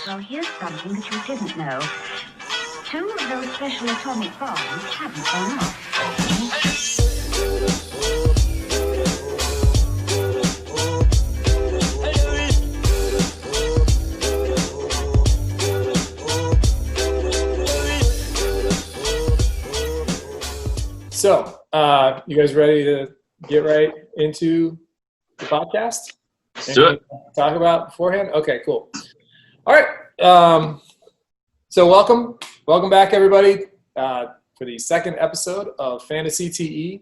Well, here's something that you didn't know. 2 of those special atomic bombs haven't gone off. So, you guys ready to get right into the podcast? Let's do it. Talk about beforehand? Okay, cool. All right. So welcome back, everybody, for the second episode of Fantasy TE.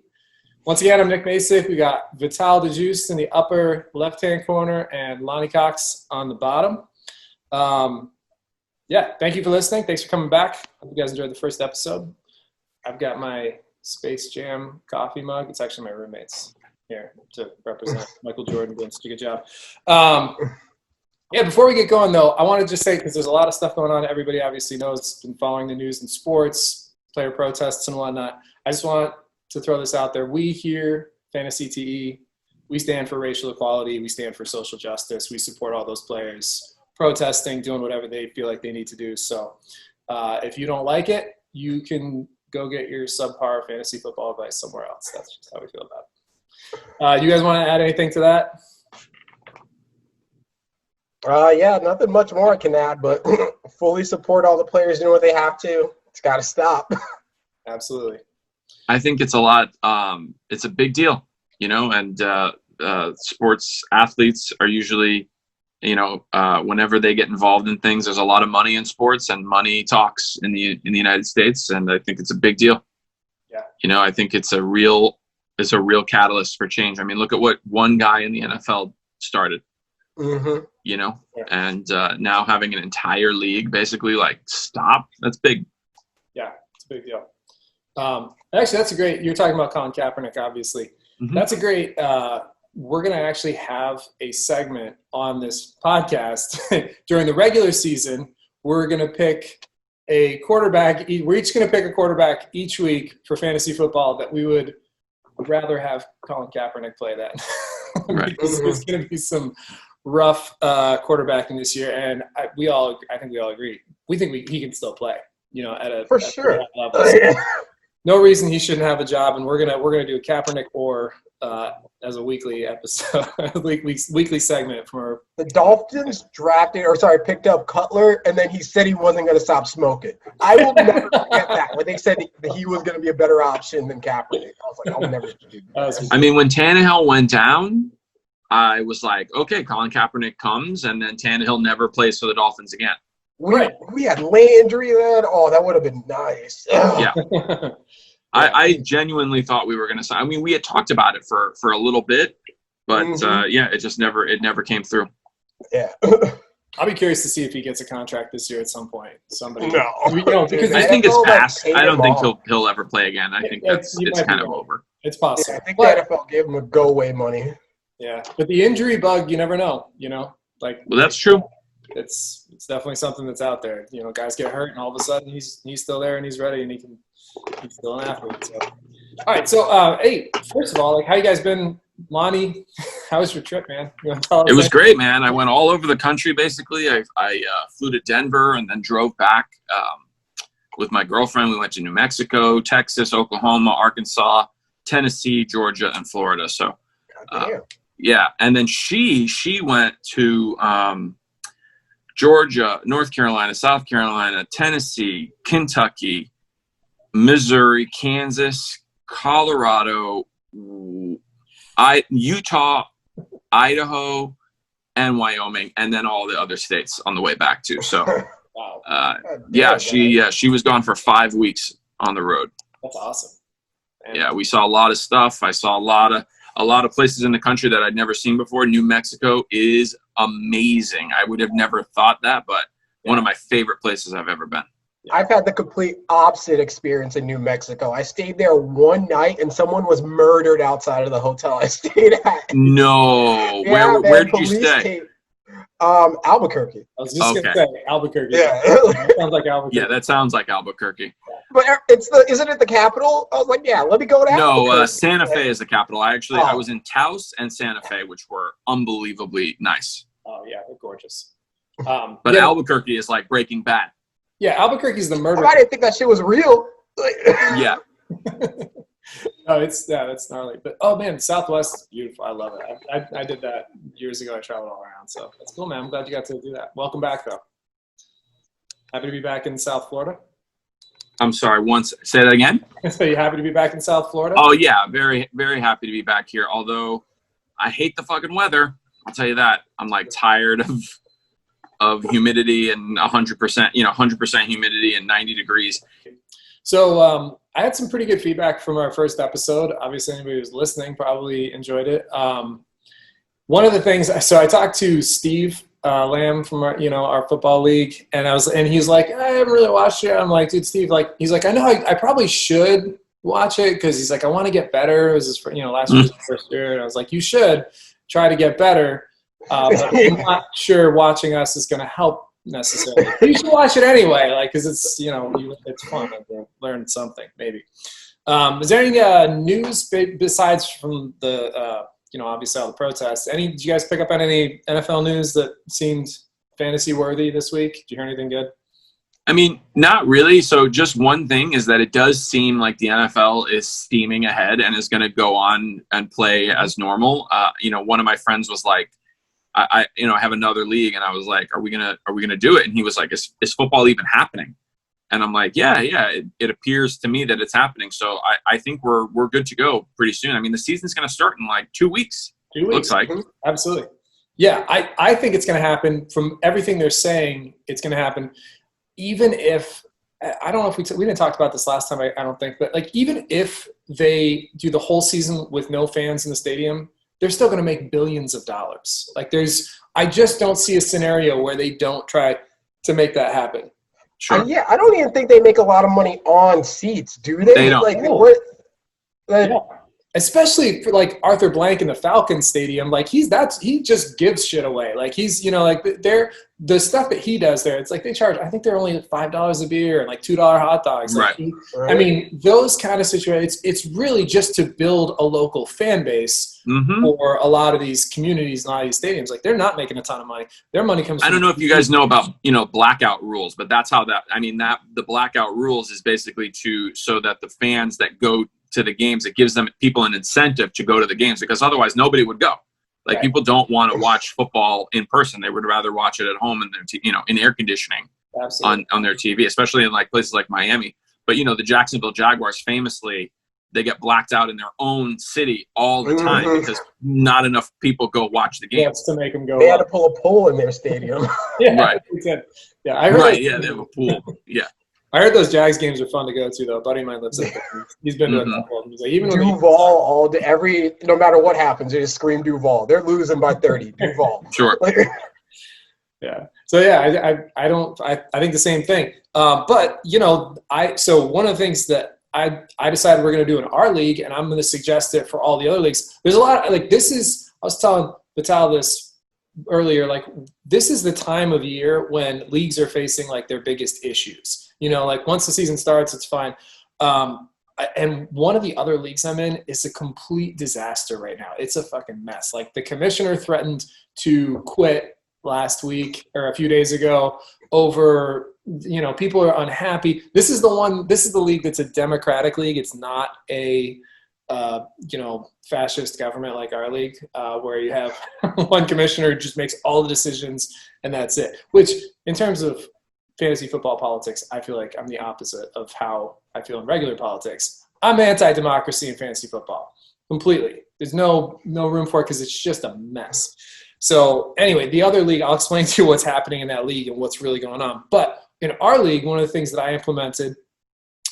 Once again, I'm Nick Masick. We got Vital DeJuice in the upper left-hand corner and Lonnie Cox on the bottom. Thank you for listening. Thanks for coming back. Hope you guys enjoyed the first episode. I've got my Space Jam coffee mug. It's actually my roommate's here to represent Michael Jordan doing such a good job. Before we get going, though, I want to just say, because there's a lot of stuff going on. Everybody obviously knows, been following the news in sports, player protests and whatnot. I just want to throw this out there. We here, Fantasy TE, we stand for racial equality. We stand for social justice. We support all those players protesting, doing whatever they feel like they need to do. So if you don't like it, you can go get your subpar fantasy football advice somewhere else. That's just how we feel about it. You guys want to add anything to that? Nothing much more I can add, but fully support all the players doing what they have to. It's got to stop. Absolutely. I think it's a lot. It's a big deal, and sports athletes are usually, whenever they get involved in things, there's a lot of money in sports, and money talks in the United States, and I think it's a big deal. Yeah. I think it's a real catalyst for change. I mean, look at what one guy in the NFL started. Mm-hmm. And now having an entire league basically stop. That's big. Yeah, it's a big deal. Actually, that's a great. You're talking about Colin Kaepernick, obviously. Mm-hmm. That's a great. We're going to actually have a segment on this podcast during the regular season. We're going to pick a quarterback. We're each going to pick a quarterback each week for fantasy football that we would rather have Colin Kaepernick play that. Right. Because there's going to be some rough quarterbacking this year, and I think we all agree. We think he can still play, at a level. So no reason he shouldn't have a job, and we're gonna do a Kaepernick or as a weekly episode, weekly segment from the Dolphins picked up Cutler, and then he said he wasn't going to stop smoking. I will never forget that when they said that he was going to be a better option than Kaepernick. I was like, I'll never do that. I mean, when Tannehill went down, I was like, okay, Colin Kaepernick comes, and then Tannehill never plays for the Dolphins again. We had Landry then. Oh, that would have been nice. Yeah. I genuinely thought we were going to sign. I mean, we had talked about it for a little bit, but it never came through. Yeah. I'll be curious to see if he gets a contract this year at some point. Because I think it's past. I don't think he'll ever play again. I think it's kind of over. It's possible. Yeah, I think the NFL gave him a go-away money. Yeah, but the injury bug, you never know. Well, that's true. It's definitely something that's out there. Guys get hurt, and all of a sudden he's still there and he's ready and he's still an athlete. So, all right. So, hey, first of all, how you guys been, Lonnie? How was your trip, man? It was great, man. I went all over the country. Basically, I flew to Denver and then drove back with my girlfriend. We went to New Mexico, Texas, Oklahoma, Arkansas, Tennessee, Georgia, and Florida. So, yeah. And then she went to Georgia, North Carolina, South Carolina, Tennessee, Kentucky, Missouri, Kansas, Colorado, Utah, Idaho, and Wyoming, and then all the other states on the way back too. So, she was gone for 5 weeks on the road. That's awesome. Man. Yeah, we saw a lot of stuff. I saw a lot of places in the country that I'd never seen before. New Mexico is amazing. I would have never thought that, but one of my favorite places I've ever been. I've had the complete opposite experience in New Mexico. I stayed there one night, and someone was murdered outside of the hotel I stayed at. No. Yeah, where did you stay? Albuquerque. I was just going to say Albuquerque. Yeah. That sounds like Albuquerque. Yeah, that sounds like Albuquerque. But isn't it the capital? I was like, yeah, let me go to Albuquerque. No, Santa Fe is the capital. I was in Taos and Santa Fe, which were unbelievably nice. Oh, yeah, they're gorgeous. But yeah, Albuquerque is like Breaking Bad. yeah, Albuquerque's the murder. I didn't think that shit was real. Yeah. Oh, it's gnarly. But oh man, Southwest is beautiful. I love it. I did that years ago. I traveled all around, so that's cool, man. I'm glad you got to do that. Welcome back, though. Happy to be back in South Florida. I'm sorry. Say that again. So you happy to be back in South Florida? Oh yeah, very very happy to be back here. Although I hate the fucking weather. I'll tell you that. I'm like tired of humidity and 100%, 100% humidity and 90 degrees. So I had some pretty good feedback from our first episode. Obviously, anybody who's listening probably enjoyed it. One of the things, so I talked to Steve Lamb from our football league, and he's like, I haven't really watched it. I'm like, dude, Steve, he's like, I know I probably should watch it because he's like, I want to get better. It was his, last year's first year, and I was like, you should try to get better, but I'm not sure watching us is going to help necessarily. You should watch it anyway, because it's it's fun to learn something maybe. Is there any news besides from the obviously all the protests? Did you guys pick up on any NFL news that seemed fantasy worthy this week? Did you hear anything good? I mean, not really. So just one thing is that it does seem like the NFL is steaming ahead and is going to go on and play as normal. One of my friends was like, I have another league, and I was like, are we gonna do it? And he was like, is football even happening? And I'm like, yeah, it appears to me that it's happening. So I think we're good to go pretty soon. I mean, the season's going to start in like 2 weeks. 2 weeks. Looks like. Absolutely. Yeah, I think it's going to happen. From everything they're saying, it's going to happen. Even if, I don't know if we didn't talk about this last time, I don't think, but even if they do the whole season with no fans in the stadium, they're still going to make billions of dollars. I just don't see a scenario where they don't try to make that happen. Sure. Yeah, I don't even think they make a lot of money on seats, do they? They don't. Yeah. Especially for Arthur Blank in the Falcons Stadium, he just gives shit away. The stuff that he does there, it's like they charge. I think they're only $5 a beer and $2 hot dogs. Right. I mean, those kind of situations. It's really just to build a local fan base for a lot of these communities and a lot of these stadiums. They're not making a ton of money. Their money comes. I don't know if you guys know about blackout rules, but that's how that. I mean, the blackout rules is basically so that the fans that go to the games, it gives people an incentive to go to the games, because otherwise nobody would go. Right. People don't want to watch football in person. They would rather watch it at home in their in air conditioning. Absolutely. on their TV, especially in places like Miami. But the Jacksonville Jaguars famously, they get blacked out in their own city all the time because not enough people go watch the games. To make them go. They had to pull a pole in their stadium. Yeah, right. Yeah, I heard. Right, yeah, they have a pool. Yeah. I heard those Jags games are fun to go to, though. A buddy of mine lives in there. He's been to a couple of them. He's like, even Duval all day, no matter what happens, they just scream Duval. They're losing by 30. Duval. Sure. Yeah. So yeah, I think the same thing. But so one of the things that I decided we're going to do in our league, and I'm going to suggest it for all the other leagues. There's a lot I was telling Vital this earlier, this is the time of year when leagues are facing their biggest issues. Once the season starts, it's fine. And one of the other leagues I'm in is a complete disaster right now. It's a fucking mess. The commissioner threatened to quit last week or a few days ago over, people are unhappy. This is the league that's a democratic league. It's not a, fascist government like our league, where you have one commissioner who just makes all the decisions and that's it. Which, in terms of fantasy football politics, I feel like I'm the opposite of how I feel in regular politics. I'm anti-democracy in fantasy football completely. There's no room for it because it's just a mess. So anyway, the other league, I'll explain to you what's happening in that league and what's really going on. But in our league, one of the things that I implemented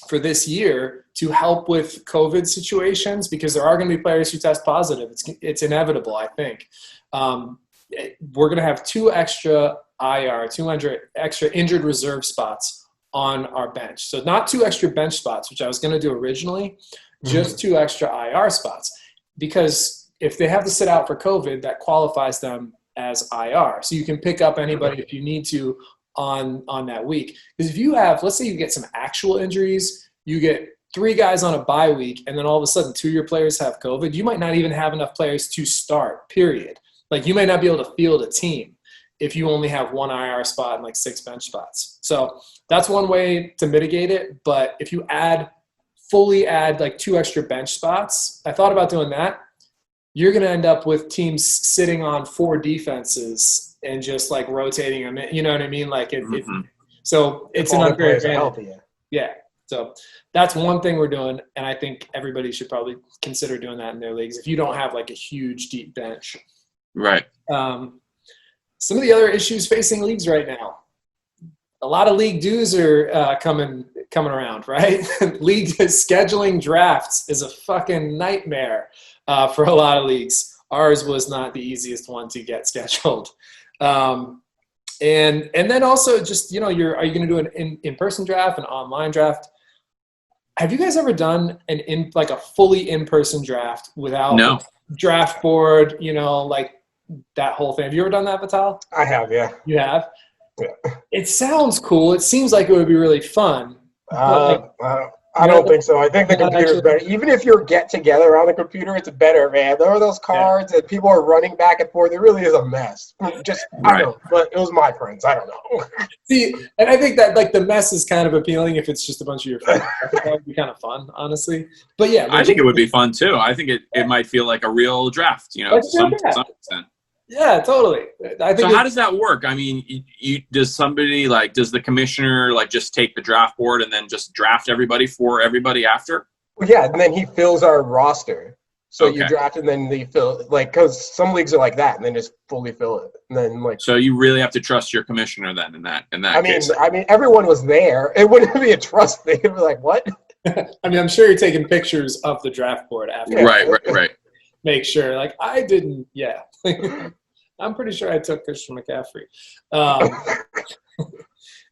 for this year to help with COVID situations, because there are going to be players who test positive. It's inevitable, I think. We're going to have 200 extra injured reserve spots on our bench. So not 2 extra bench spots, which I was going to do originally, just 2 extra IR spots. Because if they have to sit out for COVID, that qualifies them as IR. So you can pick up anybody if you need to on that week. Because if you have, let's say you get some actual injuries, you get 3 guys on a bye week, and then all of a sudden 2 of your players have COVID, you might not even have enough players to start, period. You might not be able to field a team. if you only have one IR spot and like 6 bench spots. So that's one way to mitigate it. But if you fully add like 2 extra bench spots, I thought about doing that. You're going to end up with teams sitting on 4 defenses and just like rotating them. You know what I mean? Like so it's an unfair advantage. Yeah. So that's one thing we're doing, and I think everybody should probably consider doing that in their leagues if you don't have like a huge deep bench. Right. Some of the other issues facing leagues right now. A lot of league dues are coming around, right? League scheduling drafts is a fucking nightmare for a lot of leagues. Ours was not the easiest one to get scheduled. And then also just, you know, are you going to do an in-person draft, an online draft? Have you guys ever done a fully in-person draft without No. draft board, you know, like that whole thing? Have you ever done that, Vital? I have, yeah. You have? Yeah. It sounds cool. It seems like it would be really fun. I don't think so. I think the computer's better. Even if you're get together on the computer, it's better, man. There are those cards that people are running back and forth. It really is a mess. I don't know, but it was my friends. I don't know. See, and I think that like the mess is kind of appealing if it's just a bunch of your friends. That would be kind of fun, honestly. But yeah, I think it would be fun too. I think it might feel like a real draft, you know, to some extent. Yeah, totally. I think. So how does that work? I mean, does the commissioner like just take the draft board and then just draft everybody for everybody after? Well, yeah, and then he fills our roster. So Okay. you draft and then they fill, like, because some leagues are like that, and then just fully fill it, and then like. So you really have to trust your commissioner then in that case. I mean, everyone was there. It wouldn't be a trust thing. It'd be like, what? I mean, I'm sure you're taking pictures of the draft board after. Yeah. Right. Make sure, like, I didn't. Yeah. I'm pretty sure I took Christian McCaffrey.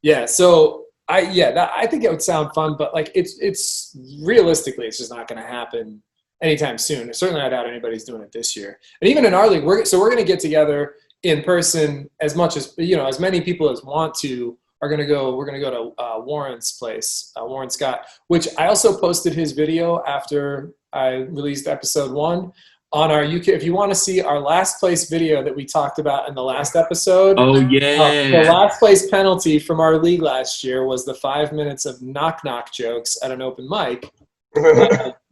Yeah, so I think it would sound fun, but like it's realistically, it's just not going to happen anytime soon. Certainly, I doubt anybody's doing it this year. And even in our league, we're going to get together in person as much as, you know, as many people as want to are going to go. We're going to go to Warren's place, Warren Scott, which I also posted his video after I released episode 1. On our UK, if you want to see our last place video that we talked about in the last episode. Oh yeah. The last place penalty from our league last year was the 5 minutes of knock jokes at an open mic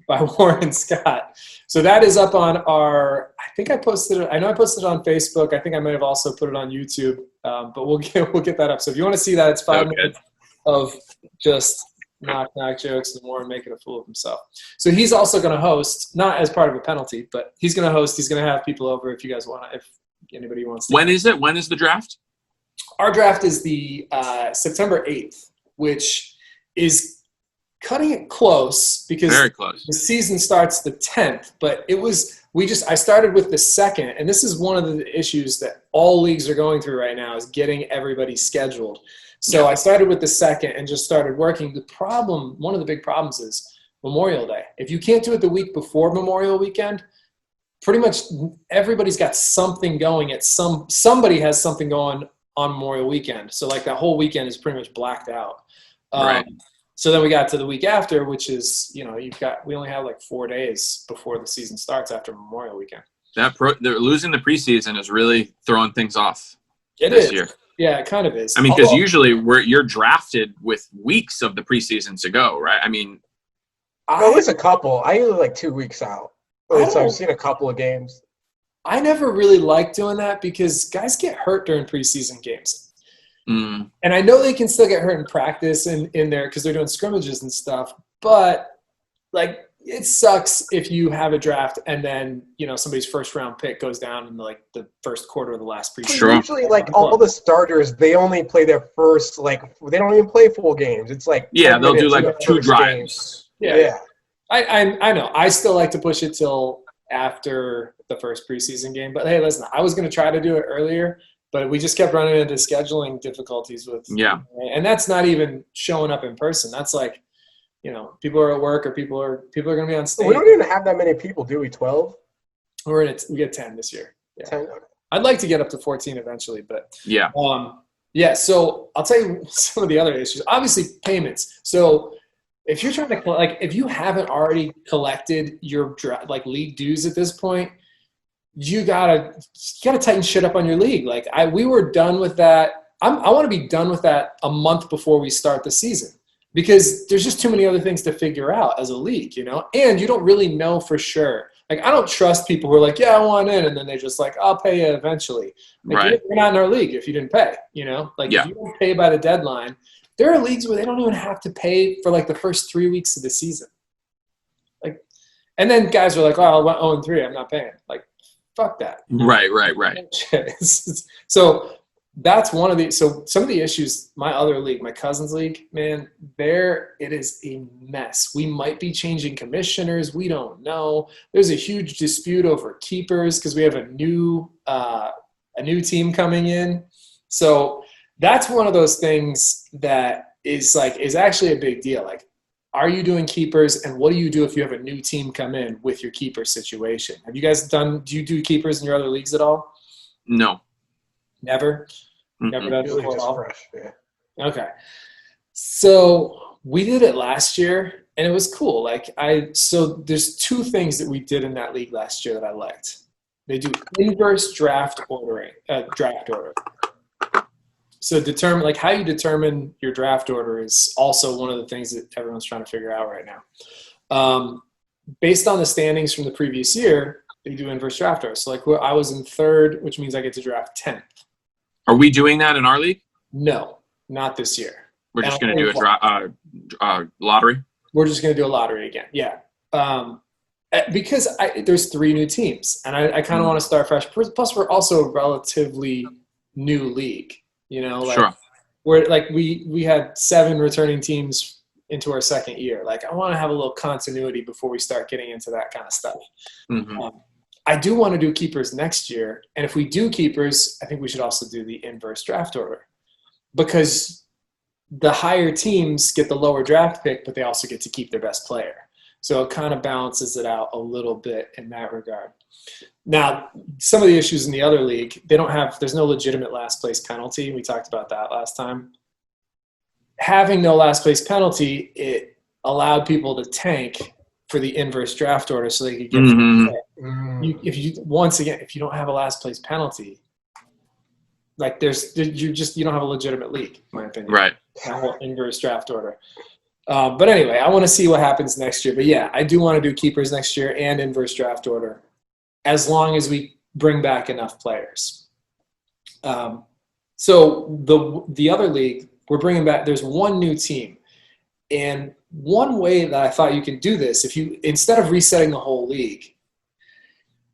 by Warren Scott. So that is up on our. I know I posted it on Facebook. I think I might have also put it on YouTube. But we'll get that up. So if you want to see that, it's 5 minutes of just knock jokes and Warren making a fool of himself. So he's also going to host, not as part of a penalty, but he's going to host. He's going to have people over if you guys want to, if anybody wants to. When is it? When is the draft? Our draft is the September 8th, which is cutting it close because Very close. the season starts the 10th, but I started with the 2nd, and this is one of the issues that all leagues are going through right now is getting everybody scheduled. So I started with the 2nd and just started working. One of the big problems is Memorial Day. If you can't do it the week before Memorial Weekend, pretty much everybody's got something going somebody has something going on Memorial Weekend. So like that whole weekend is pretty much blacked out. Right. So then we got to the week after, which is, you know, we only have like 4 days before the season starts after Memorial Weekend. They're losing the preseason is really throwing things off It this is. year. Yeah, it kind of is. I mean, because usually you're drafted with weeks of the preseason to go, right? I mean, At least a couple. I usually like 2 weeks out. So I've seen a couple of games. I never really liked doing that because guys get hurt during preseason games. And I know they can still get hurt in practice in there because they're doing scrimmages and stuff. But, like, it sucks if you have a draft and then, you know, somebody's first round pick goes down in like the first quarter of the last preseason. Sure. Usually, like, all the starters, they only play their first, like, they don't even play full games. It's like yeah, they'll do minutes in like the 2 first drives. game. Yeah. I know. I still like to push it till after the first preseason game. But, hey, listen, I was going to try to do it earlier, but we just kept running into scheduling difficulties with. Yeah. And that's not even showing up in person. That's like, you know, people are at work or people are going to be on stage. We don't even have that many people, do we? 12? We get 10 this year. Yeah. 10? I'd like to get up to 14 eventually, but Yeah. So I'll tell you some of the other issues. Obviously, payments. So if you're trying to if you haven't already collected your league dues at this point, you gotta tighten shit up on your league. Like we were done with that. I want to be done with that a month before we start the season, because there's just too many other things to figure out as a league, and you don't really know for sure. Like, I don't trust people who are like, yeah, I want in, and then they just like, I'll pay you eventually. Like, Right. you're not in our league if you didn't pay, Like, Yeah. if you don't pay by the deadline, there are leagues where they don't even have to pay for like the first 3 weeks of the season. Like, and then guys are like, oh, I went 0-3, I'm not paying. Like, fuck that. Right. So that's one of the, so some of the issues, my other league, my cousin's league, man, it is a mess. We might be changing commissioners. We don't know. There's a huge dispute over keepers because we have a new team coming in. So that's one of those things that is actually a big deal. Like, are you doing keepers, and what do you do if you have a new team come in with your keeper situation? Have you guys do you do keepers in your other leagues at all? No. Never? Never done it Really before at just all? fresh. Yeah. Okay. So we did it last year, and it was cool. So there's two things that we did in that league last year that I liked. They do inverse draft order. So how you determine your draft order is also one of the things that everyone's trying to figure out right now. Based on the standings from the previous year, they do inverse draft order. So I was in third, which means I get to draft 10th. Are we doing that in our league? No, not this year. We're just going to do a lottery? We're just going to do a lottery again. Yeah. Because there's 3 new teams, and I kind of want to start fresh. Plus, we're also a relatively new league. Sure. We're we had 7 returning teams into our second year. I want to have a little continuity before we start getting into that kind of stuff. Mm-hmm. I do want to do keepers next year, and if we do keepers, I think we should also do the inverse draft order, because the higher teams get the lower draft pick, but they also get to keep their best player. So it kind of balances it out a little bit in that regard. Now, some of the issues in the other league, there's no legitimate last place penalty. We talked about that last time. Having no last place penalty, it allowed people to tank for the inverse draft order so they could get if you don't have a last place penalty, you don't have a legitimate league, in my opinion. Right. That whole inverse draft order. But anyway, I want to see what happens next year. But yeah, I do want to do keepers next year and inverse draft order, as long as we bring back enough players. So the other league, we're bringing back, there's 1 new team. And one way that I thought you could do this, instead of resetting the whole league,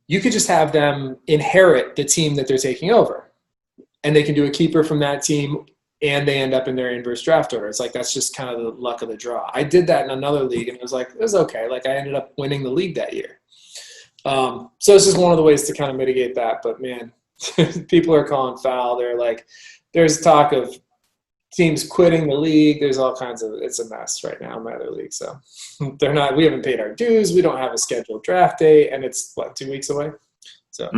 you could just have them inherit the team that they're taking over. And they can do a keeper from that team, and they end up in their inverse draft order. It's that's just kind of the luck of the draw. I did that in another league, and it was okay. I ended up winning the league that year. So it's just one of the ways to kind of mitigate that. But man, people are calling foul. There's talk of teams quitting the league. There's all kinds of, it's a mess right now in my other league. So we haven't paid our dues. We don't have a scheduled draft date, and it's 2 weeks away. So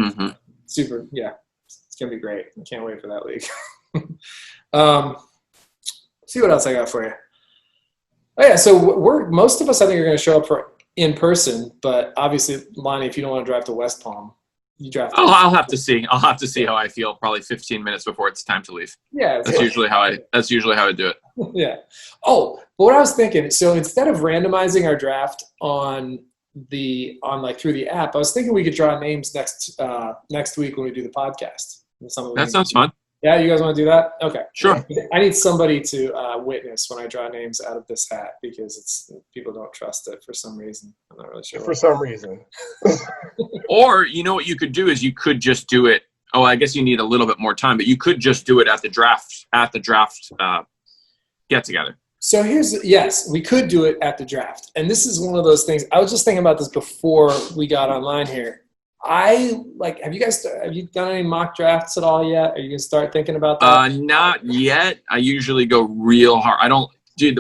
super, yeah, it's going to be great. I can't wait for that league. See what else I got for you. Oh yeah, so most of us, I think, are going to show up for in person, but obviously, Lonnie, if you don't want to drive to West Palm, you draft. Oh, I'll have to see. I'll have to see how I feel. Probably 15 minutes before it's time to leave. Yeah, that's usually how I do it. Yeah. Oh, but what I was thinking, so instead of randomizing our draft through the app, I was thinking we could draw names next week when we do the podcast. That sounds fun. Yeah, you guys want to do that? Okay. Sure. I need somebody to witness when I draw names out of this hat, because people don't trust it for some reason. I'm not really sure. For some reason. Or, what you could do is you could just do it. Oh, I guess you need a little bit more time, but you could just do it at the draft get together. So yes, we could do it at the draft. And this is one of those things. I was just thinking about this before we got online here. Have you done any mock drafts at all yet? Are you going to start thinking about that? Not yet. I usually go real hard.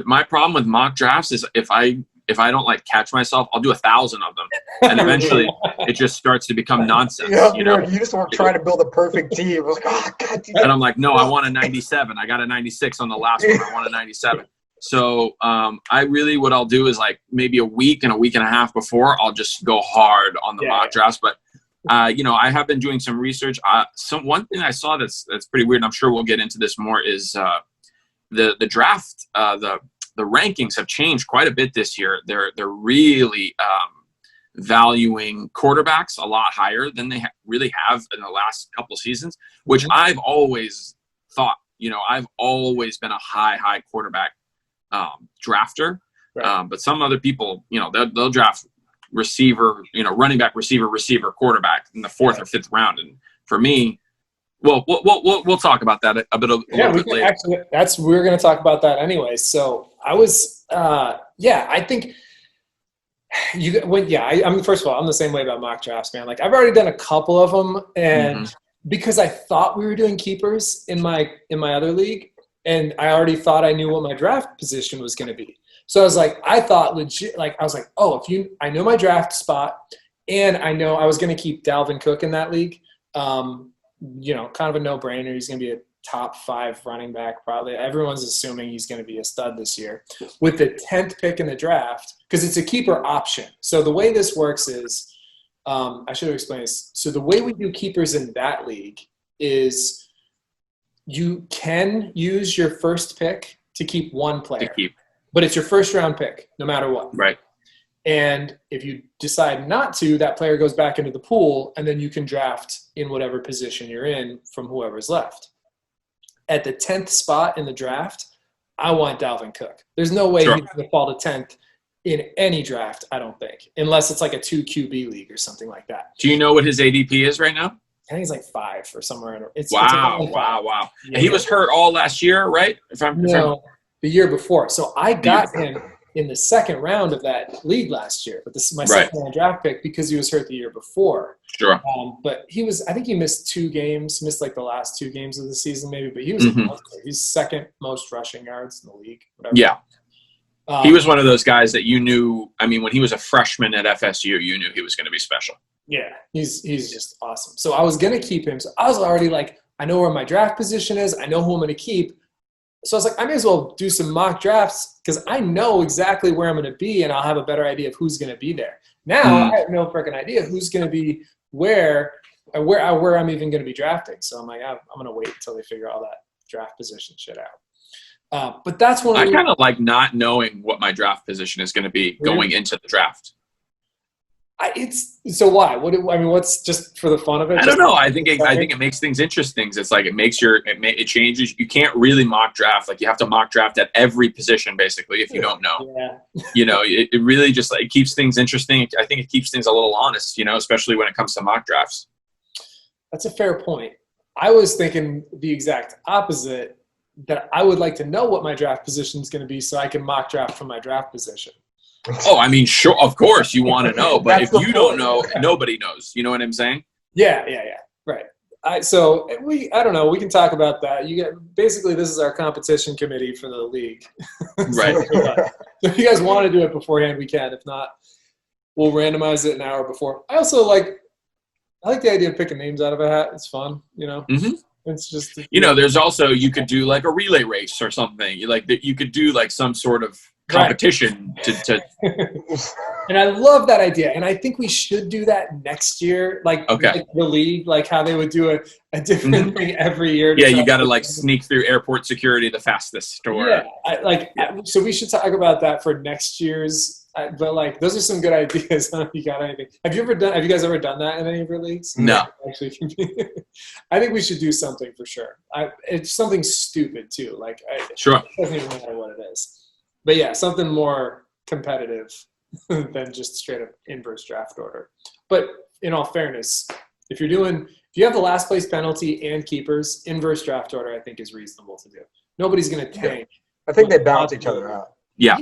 My problem with mock drafts is if I don't catch myself, I'll do 1,000 of them. And eventually it just starts to become nonsense. You just were trying to build a perfect team. I was oh, God, dude. And I'm no, I want a 97. I got a 96 on the last one. I want a 97. So what I'll do is maybe a week and a half before, I'll just go hard on the mock drafts. But I have been doing some research. One thing I saw that's pretty weird, and I'm sure we'll get into this more, is the draft. The rankings have changed quite a bit this year. They're really valuing quarterbacks a lot higher than they really have in the last couple seasons, which I've always thought. I've always been a high quarterback drafter. Right. But some other people, they'll draft receiver, running back, receiver, quarterback in the 4th or 5th round. And for me, well, we'll talk about that a little bit later. Actually, we're going to talk about that anyway. So I was, I think I'm first of all, I'm the same way about mock drafts, man. Like, I've already done a couple of them, and because I thought we were doing keepers in my other league, and I already thought I knew what my draft position was going to be. So I was like, I thought legit, like, I was like, oh, I know my draft spot, and I know I was going to keep Dalvin Cook in that league. Kind of a no-brainer. He's going to be a top 5 running back probably. Everyone's assuming he's going to be a stud this year. With the 10th pick in the draft, because it's a keeper option. So the way this works is, I should have explained this. So the way we do keepers in that league is you can use your first pick to keep one player. But it's your first round pick, no matter what. Right. And if you decide not to, that player goes back into the pool, and then you can draft in whatever position you're in from whoever's left. At the 10th spot in the draft, I want Dalvin Cook. There's no way he's going to fall to 10th in any draft, I don't think, unless it's like a 2 QB league or something like that. Do you know what his ADP is right now? I think he's like 5 or somewhere. Wow. Yeah, he was hurt all last year, right? The year before. So I got him in the 2nd round of that league last year, but this is my 2nd round draft pick because he was hurt the year before. Sure. But I think he missed 2 games, missed like the last 2 games of the season maybe, but he was a monster. He's 2nd most rushing yards in the league. Whatever. Yeah. He was one of those guys that you knew, when he was a freshman at FSU, you knew he was going to be special. Yeah, he's just awesome. So I was going to keep him. So I was already like, I know where my draft position is. I know who I'm going to keep. So I was like, I may as well do some mock drafts because I know exactly where I'm going to be, and I'll have a better idea of who's going to be there. Now I have no freaking idea who's going to be where I'm even going to be drafting. So I'm like, I'm going to wait until they figure all that draft position shit out. But that's one. I kind of like not knowing what my draft position is going to be going into the draft. So why? What's just for the fun of it? I don't know. I think it makes things interesting. It's like it changes. You can't really mock draft. Like, you have to mock draft at every position basically if you don't know. Yeah. It really just like keeps things interesting. I think it keeps things a little honest. Especially when it comes to mock drafts. That's a fair point. I was thinking the exact opposite. That I would like to know what my draft position is going to be so I can mock draft from my draft position. Oh, sure. Of course you want to know, but if you don't know, nobody knows. You know what I'm saying? Yeah. Right. I don't know. We can talk about that. Basically, this is our competition committee for the league. Right. So if you guys want to do it beforehand, we can. If not, we'll randomize it an hour before. I like the idea of picking names out of a hat. It's fun, It's just there's also, you could do like a relay race or something. You could do like some sort of competition to And I love that idea, and I think we should do that next year, like the league, like how they would do a different thing every year. Yeah, you got to like sneak through airport security the fastest. So we should talk about that for next year's. But like, those are some good ideas. If you got anything? Have you guys ever done that in any of your leagues? No. Actually, I think we should do something for sure. It's something stupid too. Like, sure. It doesn't even matter what it is. But yeah, something more competitive than just straight up inverse draft order. But in all fairness, if you have the last place penalty and keepers, inverse draft order I think is reasonable to do. Nobody's going to tank. I think they balance each other out. Yeah.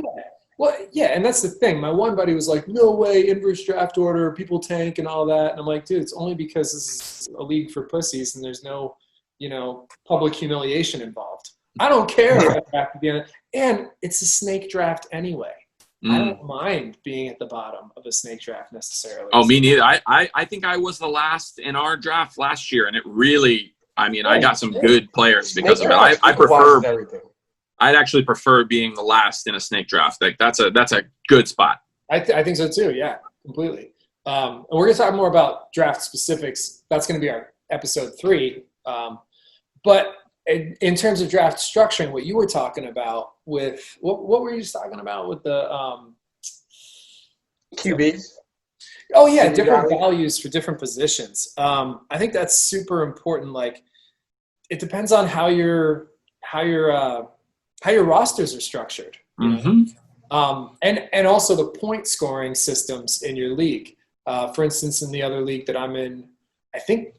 Well, yeah, and that's the thing. My one buddy was like, no way, inverse draft order, people tank and all that. And I'm like, dude, it's only because this is a league for pussies and there's no, public humiliation involved. I don't care if I draft at the end. And it's a snake draft anyway. I don't mind being at the bottom of a snake draft necessarily. Oh, me neither. I think I was the last in our draft last year, and it really, I got some good players because of it. I prefer everything. I'd actually prefer being the last in a snake draft. Like that's a good spot. I think so too. Yeah, completely. And we're going to talk more about draft specifics. That's going to be our episode 3. But in terms of draft structuring, what you were talking about with what were you just talking about with the QBs. Oh yeah, QB different value. values for different positions. I think that's super important. Like, it depends on how your rosters are structured. You know? And also the point scoring systems in your league. For instance, in the other league that I'm in, I think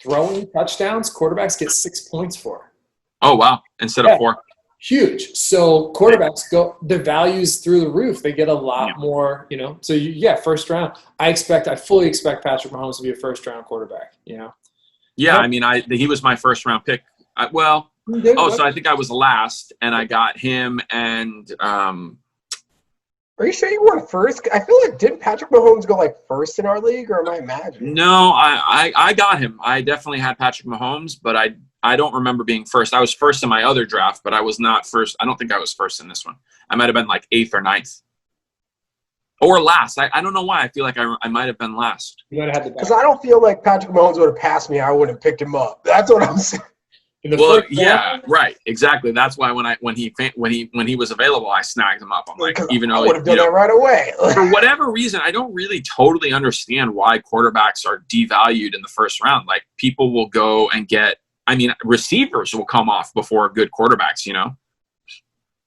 throwing touchdowns, quarterbacks get 6 points for. Oh wow! Instead of 4. Huge. So quarterbacks the values through the roof. They get a lot more, you know. So first round. I fully expect Patrick Mahomes to be a first round quarterback, you know. Yeah, I mean, he was my first round pick. So I think I was last, and I got him and Are you sure you weren't first? I feel like, didn't Patrick Mahomes go like first in our league, or am I imagining? No, I got him. I definitely had Patrick Mahomes, but I don't remember being first. I was first in my other draft, but I was not first. I don't think I was first in this one. I might have been like 8th or 9th. Or last. I don't know why. I feel like I might have been last. You might have had the Because I don't feel like Patrick Mahomes would have passed me. I would have picked him up. That's what I'm saying. Well, yeah, right, exactly. That's why when he was available, I snagged him up. I'm like, even though I would have done that right away. For whatever reason, I don't really totally understand why quarterbacks are devalued in the first round. Like, people will go and get. I mean, receivers will come off before good quarterbacks. You know.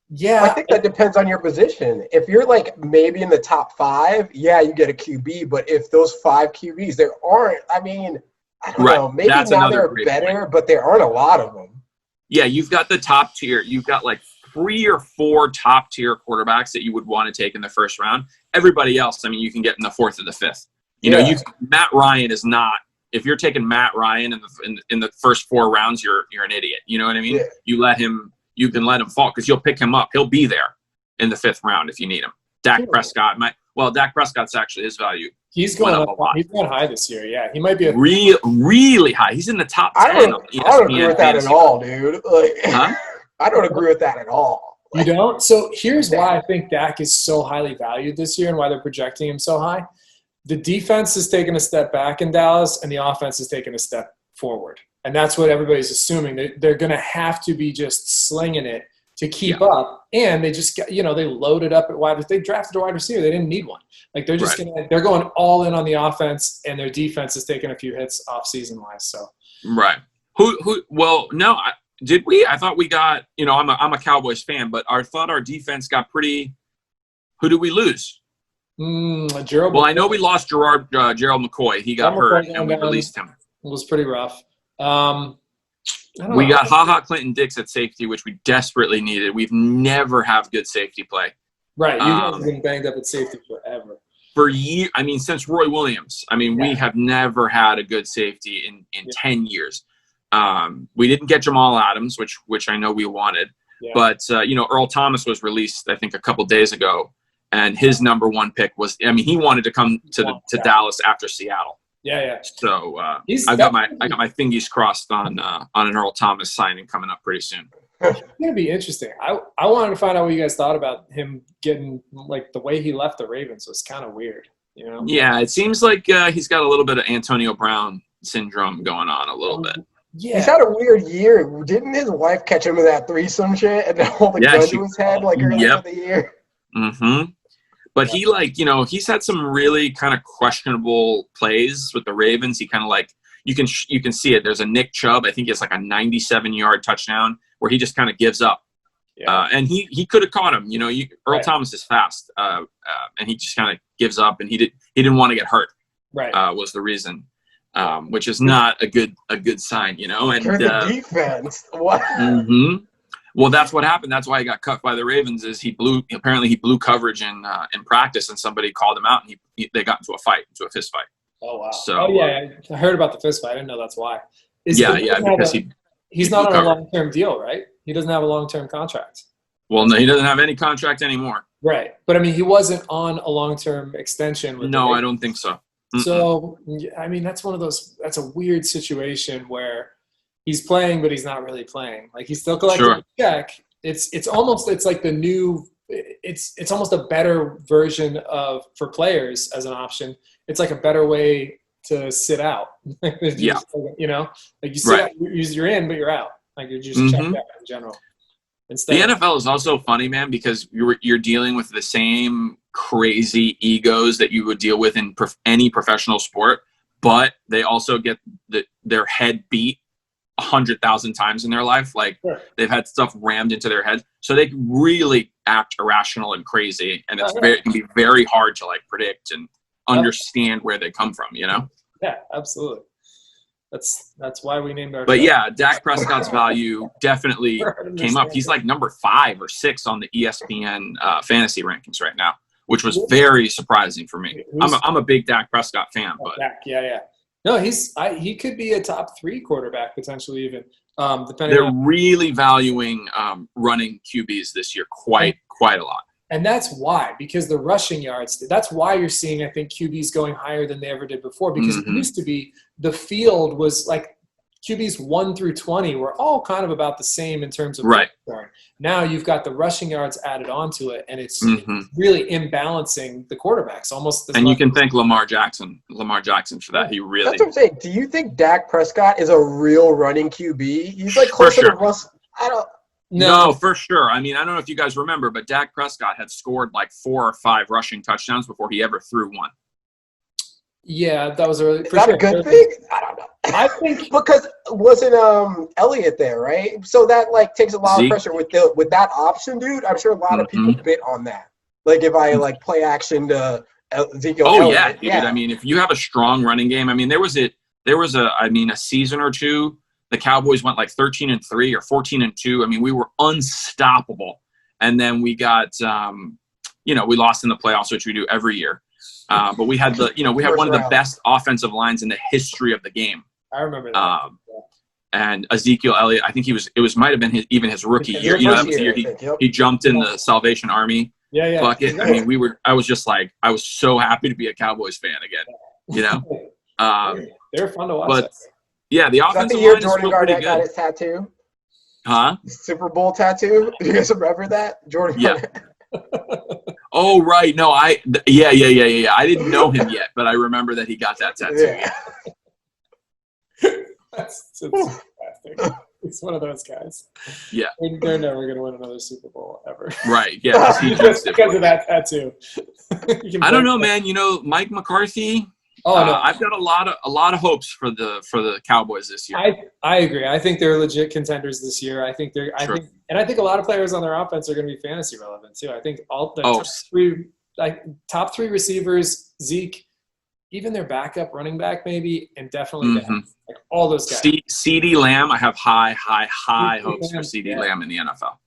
Yeah, I think that depends on your position. If you're like maybe in the top 5, yeah, you get a QB. But if those 5 QBs, there aren't. I mean. I don't know. Maybe now they're better, but there aren't a lot of them. Yeah, you've got the top tier. You've got like 3 or 4 top tier quarterbacks that you would want to take in the first round. Everybody else, I mean, you can get in the 4th or the 5th. You know, Matt Ryan is not. If you're taking Matt Ryan in the first 4 rounds, you're an idiot. You know what I mean? Yeah. You can let him fall because you'll pick him up. He'll be there in the 5th round if you need him. Dak Prescott's actually his value. He's going up a lot. He's going high this year. Yeah, he might be really high. He's in the top 10. I don't agree with that at all, dude. Like, I don't agree with that at all. You don't? So here's why I think Dak is so highly valued this year and why they're projecting him so high. The defense is taking a step back in Dallas, and the offense is taking a step forward. And that's what everybody's assuming. They're going to have to be just slinging it to keep up. And they just got, they loaded up at wide receiver. They drafted a wide receiver. They didn't need one. Like, they're just they're going all in on the offense, and their defense is taking a few hits off season wise. So right. Did we? I thought we got, I'm a Cowboys fan, but I thought our defense got pretty. Who did we lose? Gerald. Well, I know we lost Gerald McCoy. He got hurt, and we released him. It was pretty rough. We got Clinton Dix at safety, which we desperately needed. We've never have good safety play. Right. You guys have been banged up at safety forever. For years, I mean, since Roy Williams. I mean, we have never had a good safety in 10 years. We didn't get Jamal Adams, which I know we wanted. Yeah. But, Earl Thomas was released, I think, a couple days ago. And his number 1 pick was, he wanted to come to Dallas after Seattle. Yeah. So I got my thingies crossed on an Earl Thomas signing coming up pretty soon. It's gonna be interesting. I wanted to find out what you guys thought about him getting, like, the way he left the Ravens was kind of weird. Yeah, it seems like he's got a little bit of Antonio Brown syndrome going on a little bit. Yeah, he's had a weird year. Didn't his wife catch him in that threesome shit and hold the gun to his head like earlier in the year? Mm-hmm. But he, he's had some really kind of questionable plays with the Ravens. He kind of you can see it. There's a Nick Chubb. I think he has like a 97-yard touchdown where he just kind of gives up. Yeah. And he could have caught him. Earl Thomas is fast, and he just kind of gives up. And he didn't want to get hurt. Right. Was the reason, which is not a good sign. And the defense. What? Mm-hmm. Well, that's what happened. That's why he got cut by the Ravens. Is he blew coverage in practice, and somebody called him out, and they got into a fist fight. Oh wow! So, I heard about the fist fight. I didn't know that's why. Because he's not on a long-term deal, right? He doesn't have a long-term contract. Well, no, he doesn't have any contract anymore. Right, but he wasn't on a long-term extension. No, I don't think so. Mm-mm. So, that's one of those. That's a weird situation where he's playing, but he's not really playing. Like, he's still collecting a check. It's like the new. it's almost a better version of for players as an option. It's like a better way to sit out. Yeah. You know, like you sit Right. out, you're in, but you're out. Like you're just checked out in general. The NFL is also funny, man, because you're dealing with the same crazy egos that you would deal with in any professional sport, but they also get their head beat 100,000 times in their life. Like Sure. they've had stuff rammed into their head, so they can really act irrational and crazy, and it can be very hard to like predict and understand where they come from. You know? Yeah, absolutely. That's why we named our. But show. yeah, Dak Prescott's value definitely came up. He's like number 5 or 6 on the ESPN fantasy rankings right now, which was very surprising for me. I'm a big Dak Prescott fan, but Yeah. No, he could be a top 3 quarterback potentially even. Depending they're on, really valuing running QBs this year quite a lot. and that's why, because the rushing yards. That's why you're seeing, I think, QBs going higher than they ever did before. Because it used to be the field was like QBs 1 through 20 were all kind of about the same in terms of Right. Now you've got the rushing yards added onto it, and it's really imbalancing the quarterbacks almost. And you can thank Lamar Jackson for that. He really. That's what I'm saying. Do you think Dak Prescott is a real running QB? He's like closer sure. to Russ. I don't. No, for sure. I mean, I don't know if you guys remember, but Dak Prescott had scored like 4 or 5 rushing touchdowns before he ever threw one. Yeah, that was a really. Is that a good thing? I don't know. I think because wasn't Elliott there, right? So that like takes a lot Zeke. of pressure with that option, dude. I'm sure a lot of people bit on that. Like if I like play action to Ezekiel. Oh Elliott, yeah, dude. I mean, if you have a strong running game, I mean, there was a season or two. The Cowboys went like 13-3 or 14-2. I mean, we were unstoppable. And then we got, we lost in the playoffs, which we do every year. But we had we had one of the best offensive lines in the history of the game. I remember that. And Ezekiel Elliott, I think it might have been his rookie year. You know, that was the year he jumped in the Salvation Army bucket. I mean, I was so happy to be a Cowboys fan again. You know, they're fun to watch. But yeah, the Is that offensive the year line is Jordan still pretty Garnett got good. his tattoo? Huh? Super Bowl tattoo? Do you guys remember that? Jordan Garnett. Oh, right. No, yeah. I didn't know him yet, but I remember that he got that tattoo. Yeah. It's fantastic. It's one of those guys. Yeah. They're never going to win another Super Bowl ever. Right. Yeah. Just because of that tattoo. I don't know, man. You know, Mike McCarthy. Oh no, I've got a lot of hopes for the Cowboys this year. I agree. I think they're legit contenders this year. I think I think a lot of players on their offense are going to be fantasy relevant too. I think all the top three receivers, Zeke, even their backup running back maybe, and definitely like all those guys. CeeDee Lamb, I have high hopes for CeeDee Lamb in the NFL.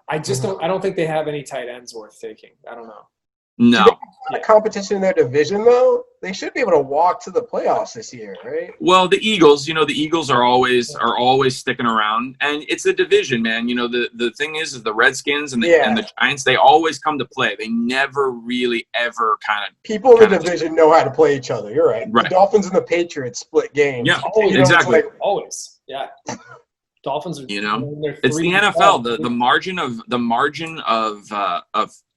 I just don't. I don't think they have any tight ends worth taking. I don't know. No. The competition in their division, though, they should be able to walk to the playoffs this year, right? Well, the Eagles are always sticking around, and it's a division, man. You know, the thing is the Redskins and the Giants, they always come to play. They never really ever kind of people in the division know how to play each other. You're right. Right. The Dolphins and the Patriots split games. Yeah, exactly. Always, yeah. Dolphins are. It's the NFL. The margin of